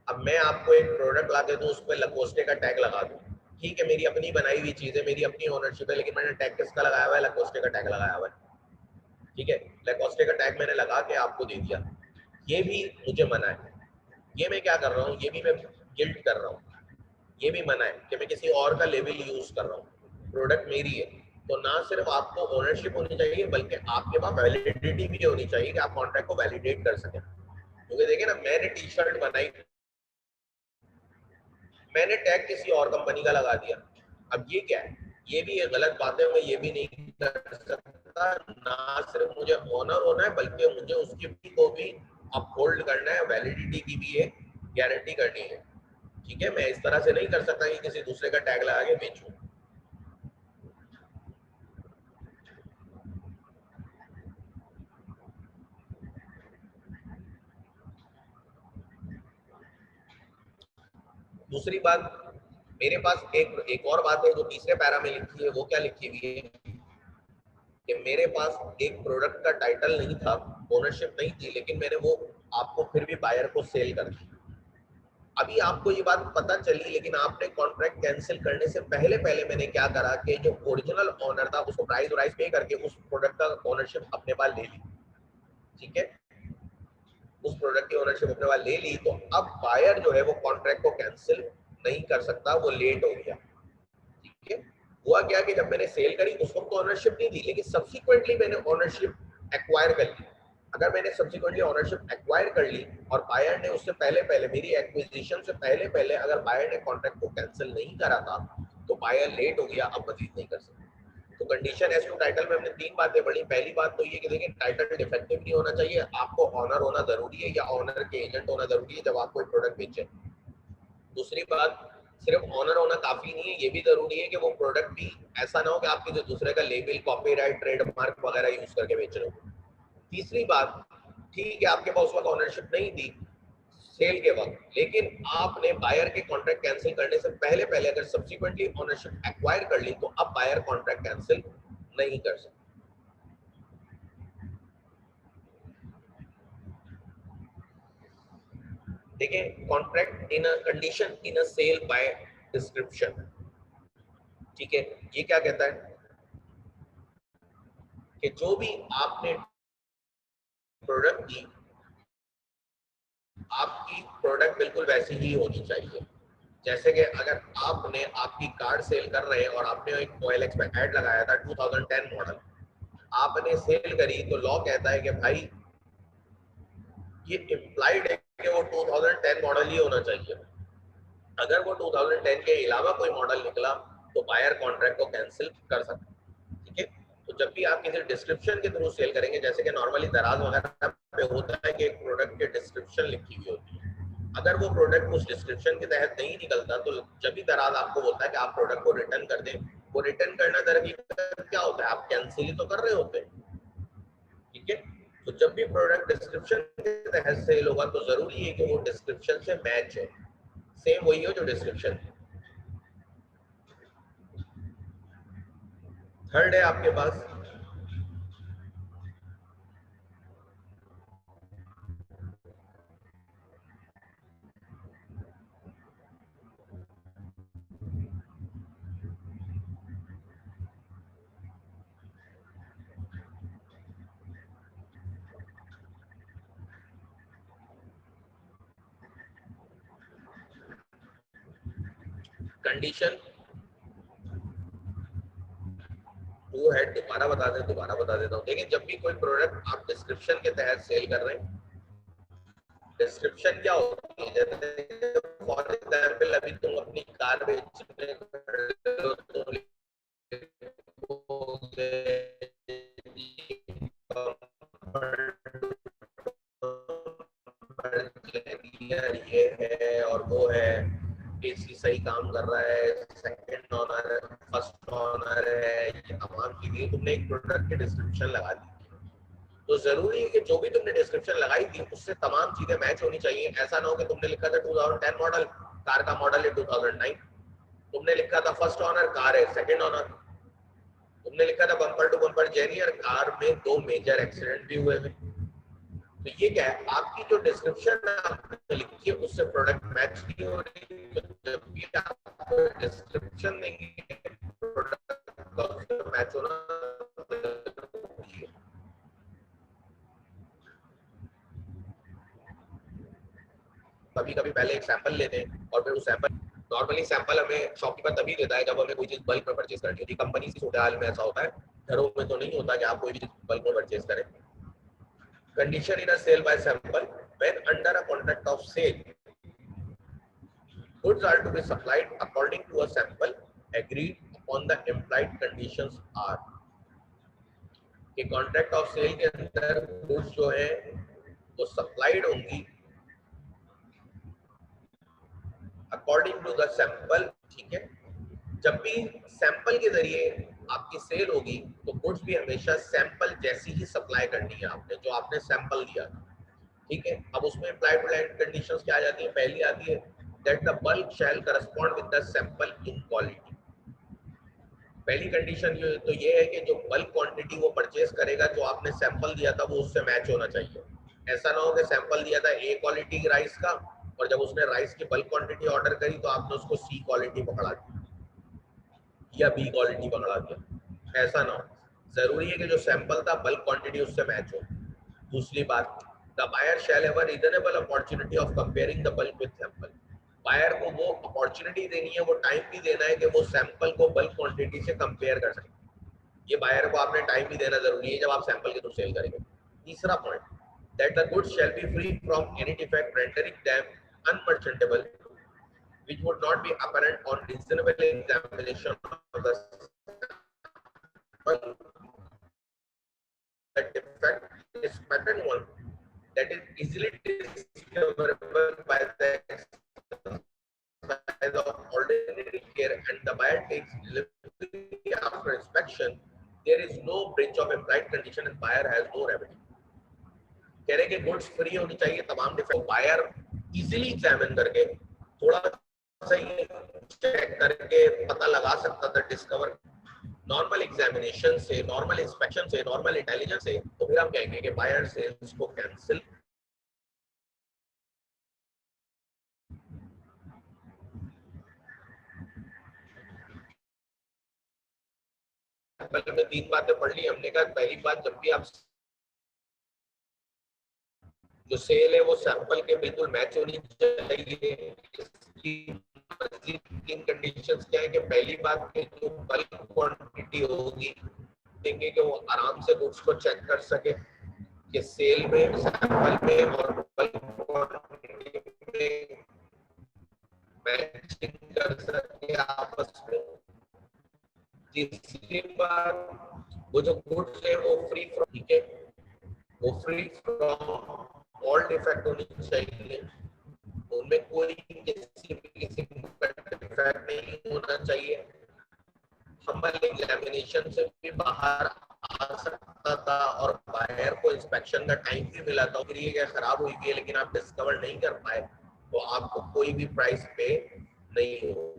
अब मैं आपको एक प्रोडक्ट ला के दूं, उस पर लकोस्टे का टैग लगा दूं, ठीक है, मेरी अपनी बनाई हुई चीज है, मेरी अपनी ओनरशिप है, लेकिन मैंने टैग किसका लगाया हुआ है? लकोस्टे का टैग लगाया हुआ है, ठीक है। लकोस्टे का टैग मैंने लगा के आपको दे दिया, ये भी मुझे मना है। ये मैं क्या कर रहा हूँ, ये भी मैं गिल्ट कर रहा हूँ, ये भी मना है कि मैं किसी और का लेबल यूज कर रहा हूँ, प्रोडक्ट मेरी है। तो ना सिर्फ आपको ओनरशिप होनी चाहिए, बल्कि आपके पास वैलिडिटी भी होनी चाहिए कि आप कॉन्ट्रैक्ट को वैलिडेट कर सकें। क्योंकि देखिए ना, मैंने टी शर्ट बनाई, मैंने टैग किसी और कंपनी का लगा दिया, अब ये क्या है? ये भी एक गलत बात है, मैं ये भी नहीं कर सकता। ना सिर्फ मुझे ओनर होना है, बल्कि मुझे उसकी को भी अपहोल्ड करना है, वैलिडिटी की भी एक गारंटी करनी है, ठीक है। मैं इस तरह से नहीं कर सकता कि किसी दूसरे का टैग लगा के बेचूं। दूसरी बात, मेरे पास एक एक और बात है जो तीसरे पैरा में लिखी है, वो क्या लिखी हुई है कि मेरे पास एक प्रोडक्ट का टाइटल नहीं था, ओनरशिप नहीं थी, लेकिन मैंने वो आपको फिर भी बायर को सेल कर दी। अभी आपको ये बात पता चली, लेकिन आपने कॉन्ट्रैक्ट कैंसिल करने से पहले पहले मैंने क्या करा कि जो ओरिजिनल ओनर था उसको प्राइस वाइस पे करके उस प्रोडक्ट का ओनरशिप अपने पास ले ली, ठीक है। उस प्रोडक्ट की ओनरशिप अपने पास ले ली, तो अब बायर जो है वो कॉन्ट्रैक्ट को कैंसिल नहीं कर सकता, वो लेट हो गया, ठीक है। हुआ क्या कि जब मैंने सेल करी उस वक्त तो ओनरशिप नहीं थी, लेकिन सब्सिक्वेंटली मैंने ओनरशिप एक्वायर कर ली। अगर मैंने सब्सिक्वेंटली ओनरशिप एक्वायर कर ली और बायर ने उससे पहले पहले, मेरी एक्विजिशन से पहले पहले अगर बायर ने कॉन्ट्रैक्ट को कैंसिल नहीं करा था, तो बायर लेट हो गया, अब मजीद नहीं कर सकता। तो कंडीशन एज टू टाइटल में हमने तीन बातें पढ़ी। पहली बात तो ये कि देखिए, टाइटल डिफेक्टिव नहीं होना चाहिए, आपको ऑनर होना जरूरी है या ऑनर के एजेंट होना जरूरी है जब आप कोई प्रोडक्ट बेचें। दूसरी बात, सिर्फ ऑनर होना काफी नहीं है, ये भी जरूरी है कि वो प्रोडक्ट भी ऐसा ना हो कि आप किसी दूसरे का लेबल, कॉपीराइट, ट्रेडमार्क वगैरह यूज करके बेच रहे हो। तीसरी बात, ठीक है आपके पास उस वक्त ऑनरशिप नहीं थी सेल के वक्त, लेकिन आपने बायर के कॉन्ट्रैक्ट कैंसिल करने से पहले पहले अगर सब्सिक्वेंटली ओनरशिप एक्वायर कर ली, तो अब बायर कॉन्ट्रैक्ट कैंसिल नहीं कर सकते। देखिए, contract in a condition in a sale by description, ठीक है। ये क्या कहता है कि जो भी आपने प्रोडक्ट दी, आपकी प्रोडक्ट बिल्कुल वैसी ही होनी चाहिए। जैसे कि अगर आपने आपकी कार सेल कर रहे हैं और आपने एक OLX पे ऐड लगाया था 2010 मॉडल, आपने सेल करी, तो लॉ कहता है कि भाई ये इम्प्लाइड है कि वो 2010 मॉडल ही होना चाहिए। अगर वो 2010 के अलावा कोई मॉडल निकला, तो बायर कॉन्ट्रैक्ट को कैंसिल कर सकता है, ठीक है। तो जब भी आप किसी डिस्क्रिप्शन के थ्रू सेल करेंगे, जैसे कि नॉर्मली दराज वगैरह पे होता है कि एक प्रोडक्ट की डिस्क्रिप्शन लिखी हुई होती है, अगर वो प्रोडक्ट उस डिस्क्रिप्शन के तहत नहीं निकलता, तो जब भी दराज आपको बोलता है कि आप प्रोडक्ट को रिटर्न कर दें, वो रिटर्न करना दरअसल क्या होता है, आप कैंसिल ही तो कर रहे होते हैं, ठीक है। तो जब भी प्रोडक्ट डिस्क्रिप्शन के तहत सेल होगा तो जरूरी है कि वो डिस्क्रिप्शन से मैच है, सेम वही हो जो डिस्क्रिप्शन। थर्ड है आपके पास कंडीशन टू है, दोबारा बता देता हूँ। देखिए जब भी कोई प्रोडक्ट आप डिस्क्रिप्शन के तहत सेल कर रहे हैं, डिस्क्रिप्शन क्या होती है, जैसे फॉर एग्जाम्पल अभी तुम अपनी कार बेचने खड़े हो तो लिखोगे ये है और वो है, एसी सही काम कर रहा है, सेकंड ऑनर, फर्स्ट ऑनर है, ये तमाम चीजें तुमने एक प्रोडक्ट के डिस्क्रिप्शन लगा दी। तो जरूरी है कि जो भी तुमने डिस्क्रिप्शन लगाई थी उससे तमाम चीजें मैच होनी चाहिए। ऐसा ना हो कि तुमने लिखा था 2010 मॉडल, कार का मॉडल है 2009। तुमने लिखा था फर्स्ट ऑनर, कार है सेकंड ऑनर। तुमने लिखा था bumper to bumper genuine, car में 2 मेजर एक्सीडेंट भी हुए हैं। तो ये क्या है, आपकी जो डिस्क्रिप्शन आपने लिखी है उससे प्रोडक्ट मैच नहीं हो रही। तो जब भी आप डिस्क्रिप्शन देंगे प्रोडक्ट का उससे मैच होना जरूरी है। कभी कभी पहले एक सैंपल लेते हैं और फिर उस सैंपल, नॉर्मली सैंपल हमें शॉपकीपर तभी देता है जब हमें कोई चीज बल्क में परचेज करनी होती है। कंपनी की सूरत हाल में ऐसा होता है, घरों में तो नहीं होता कि आप कोई भी चीज बल्क में परचेज करें। Condition in a sale by sample, when under a contract of sale goods are to be supplied according to a sample agreed upon the implied conditions are, कि कॉन्ट्रैक्ट ऑफ सेल के अंदर गुड्स जो है वो सप्लाइड होंगी अकॉर्डिंग टू द सैंपल। ठीक है, जब भी सैंपल के जरिए आपकी सेल होगी तो गुड्स भी हमेशा सैंपल जैसी ही सप्लाई करनी है आपने, जो आपने सैंपल दिया। ठीक है, अब उसमें इम्प्लाइड कंडीशंस क्या आ जाती है, पहली आती है that the bulk shall correspond with the sample in quality. पहली कंडीशन तो ये है कि जो बल्क क्वांटिटी वो परचेज करेगा, जो आपने सैंपल दिया था वो उससे मैच होना चाहिए। ऐसा ना हो कि सैंपल दिया था ए क्वालिटी राइस का और जब उसने राइस की बल्क क्वांटिटी ऑर्डर करी तो आपने उसको सी क्वालिटी पकड़ा दी या बी क्वालिटी पकड़ा दिया। ऐसा ना हो, जरूरी है कि जो सैंपल था बल्क क्वांटिटी उससे मैच हो। दूसरी बात, the buyer shall have a reasonable opportunity of comparing the bulk with sample. Buyer को वो अपॉर्चुनिटी देनी है, वो टाइम भी देना है कि वो सैंपल को बल्क क्वांटिटी से कंपेयर कर सके। ये बायर को आपने टाइम भी देना जरूरी है जब आप सैंपल के थ्रू सेल करेंगे। तीसरा point, that the goods shall be free from any defect rendering them unmerchantable which would not be apparent on reasonable examination of the sample. The defect is pattern one that is easily discoverable by the exercise of ordinary care and the buyer takes delivery after inspection. There is no breach of implied condition and buyer has no remedy. कह रहे कि गुड्स फ्री होनी चाहिए, तमाम डिफेक्ट बायर इजीली एग्जामिन करके थोड़ा सही चेक करके पता लगा सकता था, डिस्कवर नॉर्मल एग्जामिनेशन से, नॉर्मल इंस्पेक्शन से, नॉर्मल इंटेलिजेंस से। तो फिर हम कहेंगे कि बायर सेल्स को कैंसिल। में 3 बातें पढ़ ली हमने। कहा पहली बात, जब भी आप जो सेल है वो सैंपल के बिल्कुल मैच होनी चाहिए। इसकी मजीद 3 कंडीशंस क्या है कि पहली बात कि जो बल्क क्वांटिटी होगी देंगे कि वो आराम से गुड्स को चेक कर सके कि सेल में, सैंपल में और बल्क क्वांटिटी में मैचिंग कर सके आपस में। तीसरी बात, वो जो गुड्स है वो फ्री फ्रॉम, ठीक है, वो फ्री फ्रॉम ऑल डिफेक्ट होनी चाहिए, उनमें कोई किसी का डिफेक्ट नहीं होना चाहिए, हम्बल एग्जामिनेशन से भी बाहर आ सकता था और बायर को इंस्पेक्शन का टाइम भी मिला था, फिर ये क्या खराब हुई है लेकिन आप डिस्कवर नहीं कर पाए, तो आपको कोई भी प्राइस पे नहीं हो।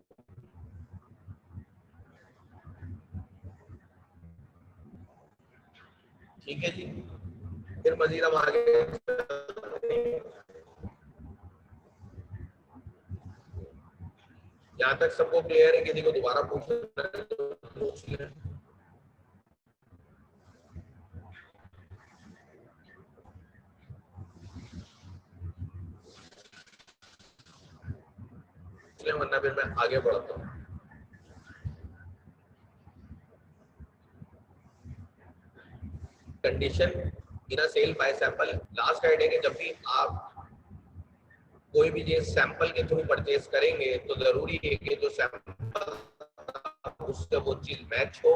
ठीक है जी, फिर मजीद हम आगे यहाँ तक सबको क्लियर है? किसी को दोबारा पूछना है तो पूछ लें। वरना फिर मैं आगे बढ़ता हूँ। Condition in sale by sample, last idea कि जब भी आप कोई भी चीज सैंपल के थ्रू परचेज करेंगे तो जरूरी है कि जो सैंपल उससे वो चीज मैच हो।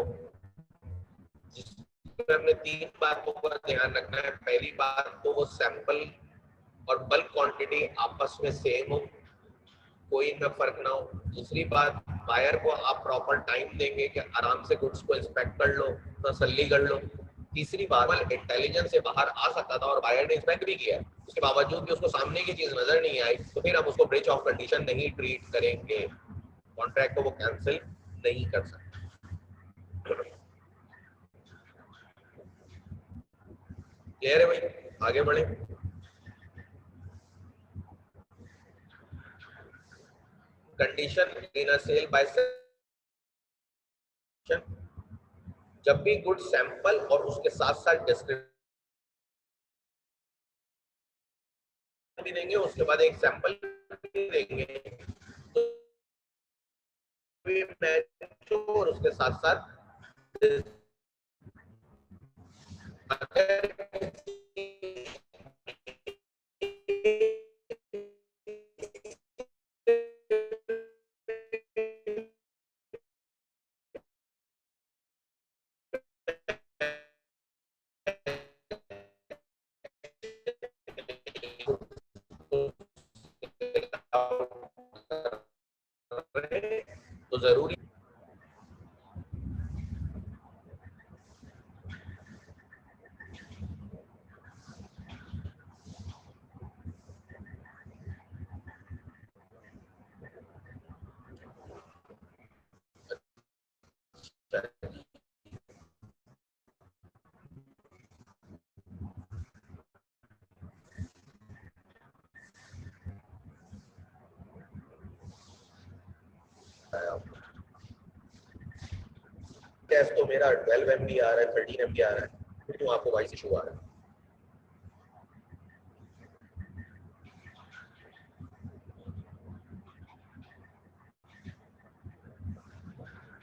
जिसमें हमने तीन बातों का ध्यान रखना है। पहली बात तो वो सैंपल और बल्क क्वांटिटी आपस में सेम हो, कोई इनमें फर्क ना हो। दूसरी बात, बायर को आप प्रॉपर टाइम देंगे कि आराम से गुड्स को इंस्पेक्ट कर लो, तसल्ली कर लो। तीसरी बात, इंटेलिजेंस से बाहर आ सकता था और बायर ने इंस्पेक्ट भी किया, उसके बावजूद भी उसको सामने की चीज नजर नहीं आई, तो फिर हम उसको ब्रीच ऑफ कंडीशन नहीं ट्रीट करेंगे, कॉन्ट्रैक्ट को वो कैंसिल नहीं कर सकते। क्लियर है भाई? आगे बढ़े। Condition in a sale by, जब भी गुड सैंपल और उसके साथ साथ डिस्क्रिप्शन भी देंगे, उसके बाद एक सैंपल भी देंगे, तो मैच और उसके साथ साथ तो जरूरी गैस तो मेरा 12 MB आ रहा है, 13 MB आ रहा है, फिर क्यों आपको वॉइस इशू आ रहा है?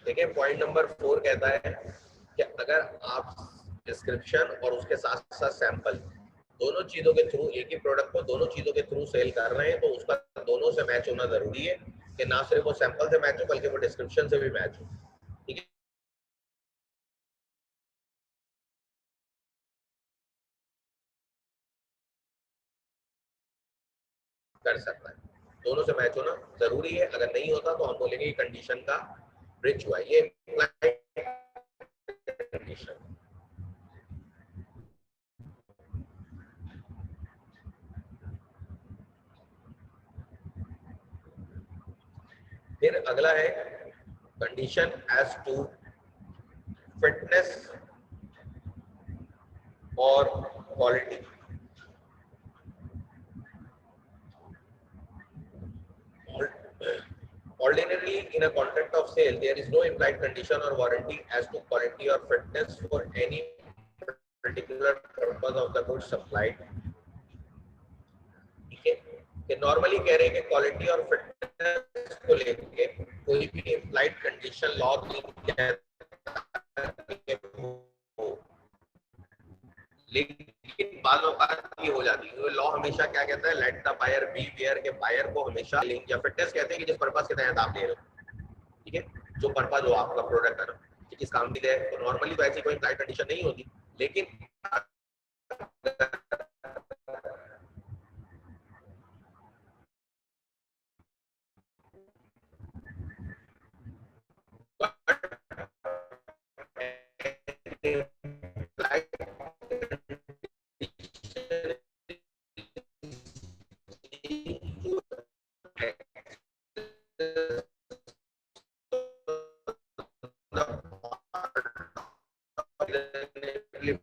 देखिए, पॉइंट नंबर 4 कहता है कि अगर आप डिस्क्रिप्शन और उसके साथ साथ सैंपल दोनों चीजों के थ्रू, एक ही प्रोडक्ट को दोनों चीजों के थ्रू सेल कर रहे हैं, तो उसका दोनों से मैच होना जरूरी है, कि ना सिर्फ वो सैंपल से मैच हो बल्कि वो डिस्क्रिप्शन से भी मैच हो। ठीक है, कर सकता है, दोनों से मैच होना जरूरी है। अगर नहीं होता तो हम बोलेंगे कंडीशन का ब्रिच हुआ, ये कंडीशन। फिर अगला है कंडीशन एज टू फिटनेस और quality. Ordinarily, in a contract of sale, there is no implied condition or warranty as to quality or fitness for any particular purpose of the goods supplied. ठीक है, कि नॉर्मली कह रहे हैं कि क्वालिटी और फिटनेस को लेके कोई भी इम्प्लाइड कंडीशन लॉ नहीं कहता, लेकिन बालों बात ये हो जाती है। लॉ हमेशा क्या कहता है? Let the buyer beware, के बायर को हमेशा लिंक या फिटनेस कहते हैं कि जिस पर्पस के तहत आप ले रहे हो, ठीक है, जो पर्पस हो आपका प्रोडक्ट है ना, कि किस काम के लिए, तो नॉर्मली तो ऐसी कोई इम्प्लाइड कंडीशन नहीं होती, लेकिन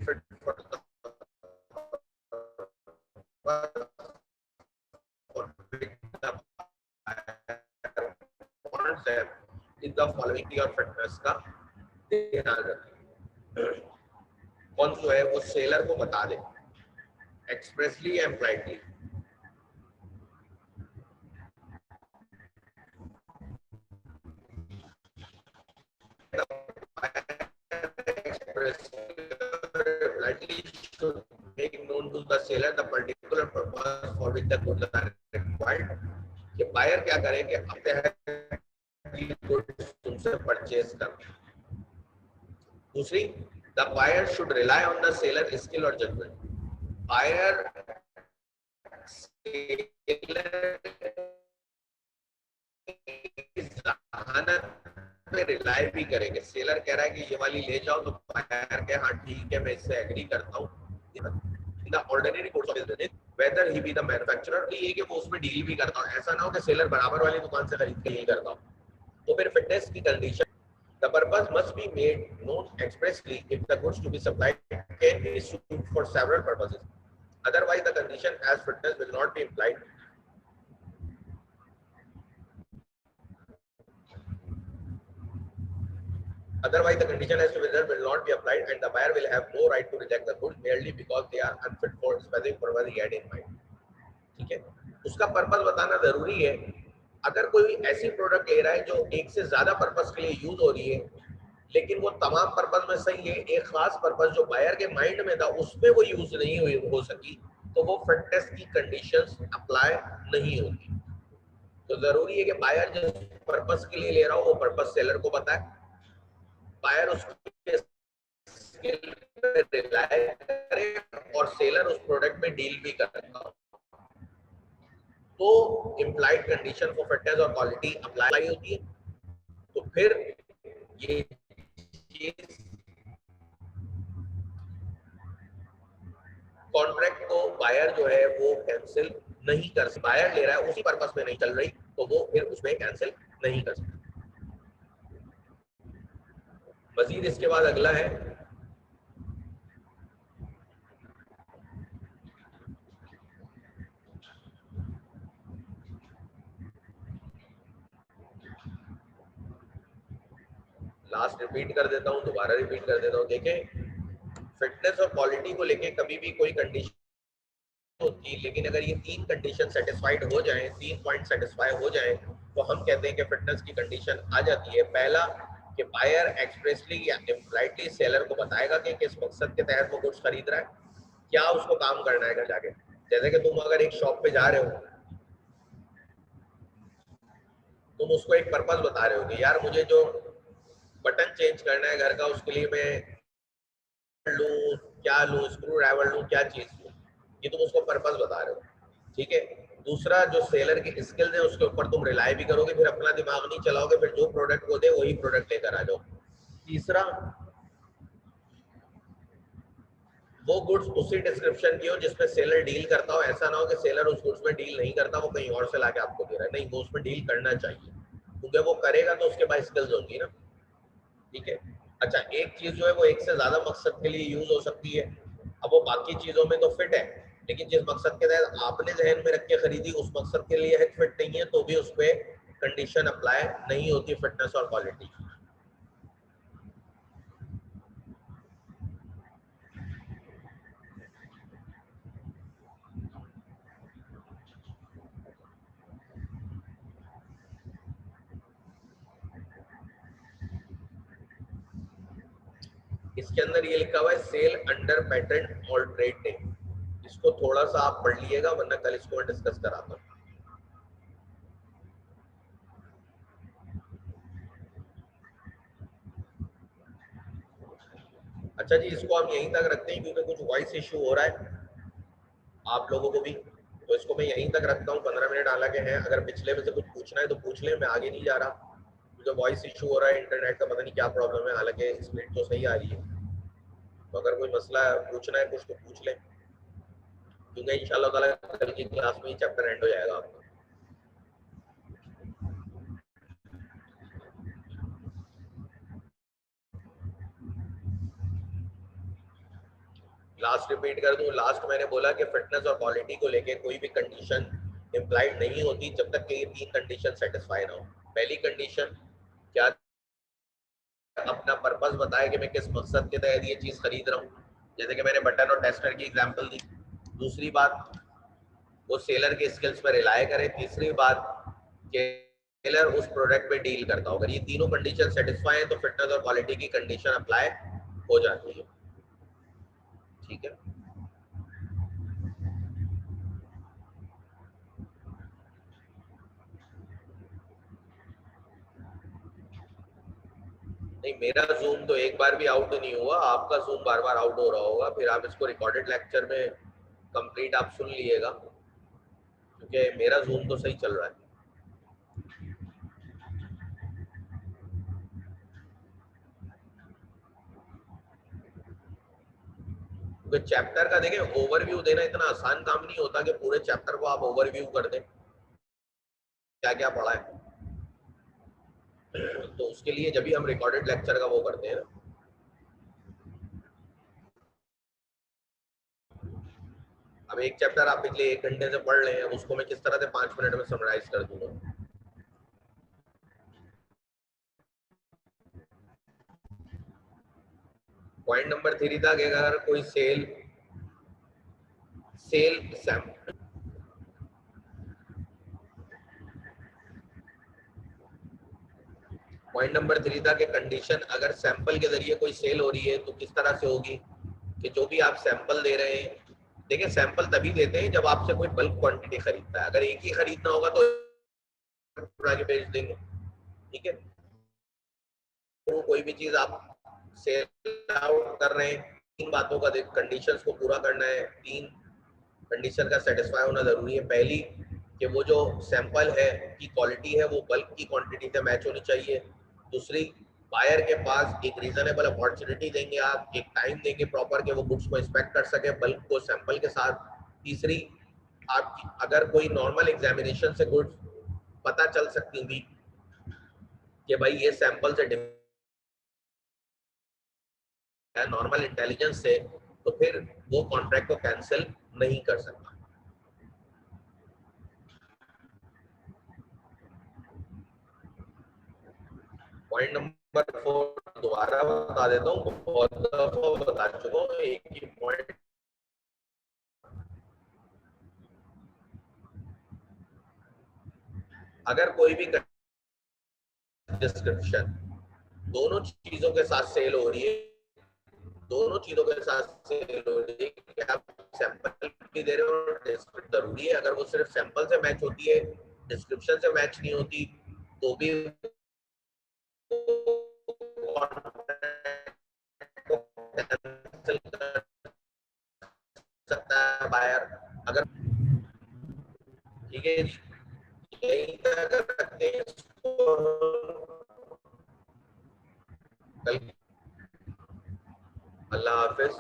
fit for the for which the wants them in the following your fitness का ध्यान रखें। कौन जो है वो सेलर को बता दे expressly and blindly. Blindly should make known to the seller the particular purpose for which the goods are required। कि बायर क्या करे कि अपने गुड्स तुमसे परचेज कर। दूसरी, the buyer should rely on the seller skill or judgment। Buyer seller पे रिलाई भी करेंगे। सेलर कह रहा है कि ये वाली ले जाओ तो बायर के हाँ ठीक है मैं इससे एग्री करता हूँ। In the ordinary course of business, whether he be the manufacturer, ये कि वो उसमें डील भी करता हो। ऐसा ना हो कि सेलर बराबर वाली दुकान से खरीद के डील करता हो। तो फिर फिटनेस की condition, the purpose must be made known expressly if the goods to be supplied can be used for several purposes, otherwise the condition as fitness will not be implied। Otherwise, the condition as to whether will not be applied, and the buyer will have no right to reject the goods merely because they are unfit for specific purpose he had in mind। ठीक है, उसका पर्पस बताना जरूरी है। अगर कोई ऐसी प्रोडक्ट ले रहा है जो एक से ज्यादा पर्पस के लिए यूज हो रही है, लेकिन वो तमाम पर्पस में सही है, एक खास पर्पस जो बायर के माइंड में था उसमें वो यूज नहीं हुई हो सकी, तो वो फिटनेस की कंडीशंस अप्लाई नहीं होती। तो जरूरी है कि बायर जिस पर्पस के लिए ले रहा हो वो पर्पस सेलर को बताए, बायर उसके स्किल पे रिलाई करे और सेलर उस प्रोडक्ट में डील भी करता हो, तो इम्प्लाइड कंडीशन फॉर फिटनेस और क्वालिटी अप्लाई होती है। तो फिर ये चीज कॉन्ट्रैक्ट को बायर जो है वो कैंसिल नहीं कर सकता। बायर ले रहा है उसी पर्पस में नहीं चल रही तो वो फिर उसमें कैंसिल नहीं कर सकता। मजीद इसके बाद अगला है लास्ट रिपीट कर देता हूँ, दोबारा रिपीट कर देता हूँ। देखें, फिटनेस और क्वालिटी को लेके कभी भी कोई कंडीशन होती है, लेकिन अगर ये तीन कंडीशन सेटिस्फाइड हो जाएं, तीन पॉइंट सेटिस्फाई हो जाएं, तो हम कहते हैं कि फिटनेस की कंडीशन आ जाती है। पहला कि बायर एक्सप्रेसली या इम्प्लाइडली सेलर को बताएगा कि किस मकसद के तहत वो गुड्स खरीद रहा है, क्या उसको काम करना है घर जाके। जैसे कि तुम अगर एक शॉप पे जा रहे हो, तुम उसको एक पर्पस बता रहे हो कि यार मुझे जो बटन चेंज करना है घर का, उसके लिए मैं लूं क्या लूं, स्क्रू ड्राइवर लूं, क्या चीज लूं, ये तुम उसको पर्पस बता रहे हो। ठीक है, दूसरा जो सेलर की स्किल्स है उसके ऊपर तुम रिलाई भी करोगे, फिर अपना दिमाग नहीं चलाओगे, फिर जो प्रोडक्ट वो दे वही प्रोडक्ट लेकर आ जाओ। तीसरा, वो गुड्स उसी डिस्क्रिप्शन की हो जिसमें सेलर डील करता हो। ऐसा ना हो कि सेलर उस गुड्स में डील नहीं करता, वो कहीं और से लाके आपको दे रहा है। नहीं, वो उसमें डील करना चाहिए, क्योंकि वो करेगा तो उसके पास स्किल्स होंगी ना। ठीक है, अच्छा, एक चीज जो है वो एक से ज्यादा मकसद के लिए यूज हो सकती है। अब वो बाकी चीजों में तो फिट है, लेकिन जिस मकसद के तहत आपने जहन में रख के खरीदी उस मकसद के लिए फिट नहीं है, तो भी उस पर कंडीशन अप्लाई नहीं होती फिटनेस और क्वालिटी। इसके अंदर ये लिखा हुआ है सेल अंडर पेटेंट और ट्रेड नेम। इसको थोड़ा सा आप पढ़ लीजिएगा, वरना कल इसको डिस्कस कराता हूँ। अच्छा जी, इसको हम यहीं तक रखते हैं क्योंकि कुछ वॉइस इशू हो रहा है आप लोगों को भी, तो इसको मैं यहीं तक रखता हूँ। 15 मिनट हालांकि हैं, अगर पिछले में से कुछ पूछना है तो पूछ लें, मैं आगे नहीं जा रहा क्योंकि वॉइस इशू हो रहा है, इंटरनेट का पता नहीं क्या प्रॉब्लम है। हालांकि स्पीड तो सही आ रही है, तो अगर कोई मसला पूछना है कुछ तो पूछ लें, क्योंकि इंशाल्लाह ताला कल की क्लास में ही चैप्टर एंड हो जाएगा आपका। लास्ट रिपीट कर दूं, लास्ट मैंने बोला कि फिटनेस और क्वालिटी को लेके कोई भी कंडीशन इम्प्लाइड नहीं होती जब तक कि ये तीन कंडीशन सेटिस्फाई ना हो। पहली कंडीशन क्या, अपना पर्पस बताए कि मैं किस मकसद के तहत ये चीज खरीद रहा हूँ, जैसे कि मैंने बटन और टेस्टर की एग्जांपल दी। दूसरी बात, वो सेलर के स्किल्स पर रिलाय करे। तीसरी बात कि सेलर उस प्रोडक्ट पे डील करता हो। अगर ये तीनों कंडीशन सेटिस्फाई है तो फिटनेस और क्वालिटी की कंडीशन अप्लाई हो जाती है। ठीक है, नहीं मेरा जूम तो एक बार भी आउट नहीं हुआ, आपका जूम बार बार आउट हो रहा होगा, फिर आप इसको रिकॉर्डेड लेक्चर में कंप्लीट आप सुन लीजिएगा, क्योंकि मेरा जूम तो सही चल रहा है। क्योंकि चैप्टर का देखें, ओवरव्यू देना इतना आसान काम नहीं होता कि पूरे चैप्टर को आप ओवरव्यू कर दें क्या क्या पढ़ा है। तो उसके लिए जब भी हम रिकॉर्डेड लेक्चर का वो करते हैं ना, अब एक चैप्टर आप पिछले 1 घंटे से पढ़ रहे हैं, उसको मैं किस तरह से 5 मिनट में समराइज कर दूंगा। पॉइंट नंबर 3 था कि अगर कोई सेल सेल पॉइंट नंबर 3 था कि कंडीशन अगर सैंपल के जरिए कोई सेल हो रही है तो किस तरह से होगी, कि जो भी आप सैंपल दे रहे हैं, देखिए सैंपल तभी देते हैं जब आपसे कोई बल्क क्वांटिटी खरीदता है। अगर एक ही खरीदना होगा तो उड़ा के बेच देंगे। ठीक है, तो कोई भी चीज आप सेल आउट कर रहे हैं, तीन बातों का कंडीशंस को पूरा करना है, तीन कंडीशन का सेटिस्फाई होना जरूरी है। पहली कि वो जो सैंपल है की क्वालिटी है वो बल्क की क्वांटिटी से मैच होनी चाहिए। दूसरी, बायर के पास एक रीजनेबल अपॉर्चुनिटी देंगे, आप एक टाइम देंगे प्रॉपर कि वो गुड्स को इंस्पेक्ट कर सके बल्क को सैंपल के साथ। तीसरी, आप अगर कोई नॉर्मल एग्जामिनेशन से गुड्स पता चल सकती थी कि भाई ये सैंपल से नॉर्मल इंटेलिजेंस से, तो फिर वो कॉन्ट्रैक्ट को कैंसिल नहीं कर सकता। पॉइंट नंबर 4 दोबारा बता देता हूँ, बहुत दफा बता चुका हूँ, एक ही पॉइंट। अगर कोई भी डिस्क्रिप्शन दोनों चीजों के साथ सेल हो रही है, दोनों चीजों के साथ सेल हो रही है कि आप सैंपल भी दे रहे हो और डिस्क्रिप्शन जरूरी है। अगर वो सिर्फ सैंपल से मैच होती है, डिस्क्रिप्शन से मैच नहीं होती, तो भी कैंसिल कर सकता है बायर। अगर ठीक है, यही तक रखते हैं इसको। कल, अल्लाह हाफिज।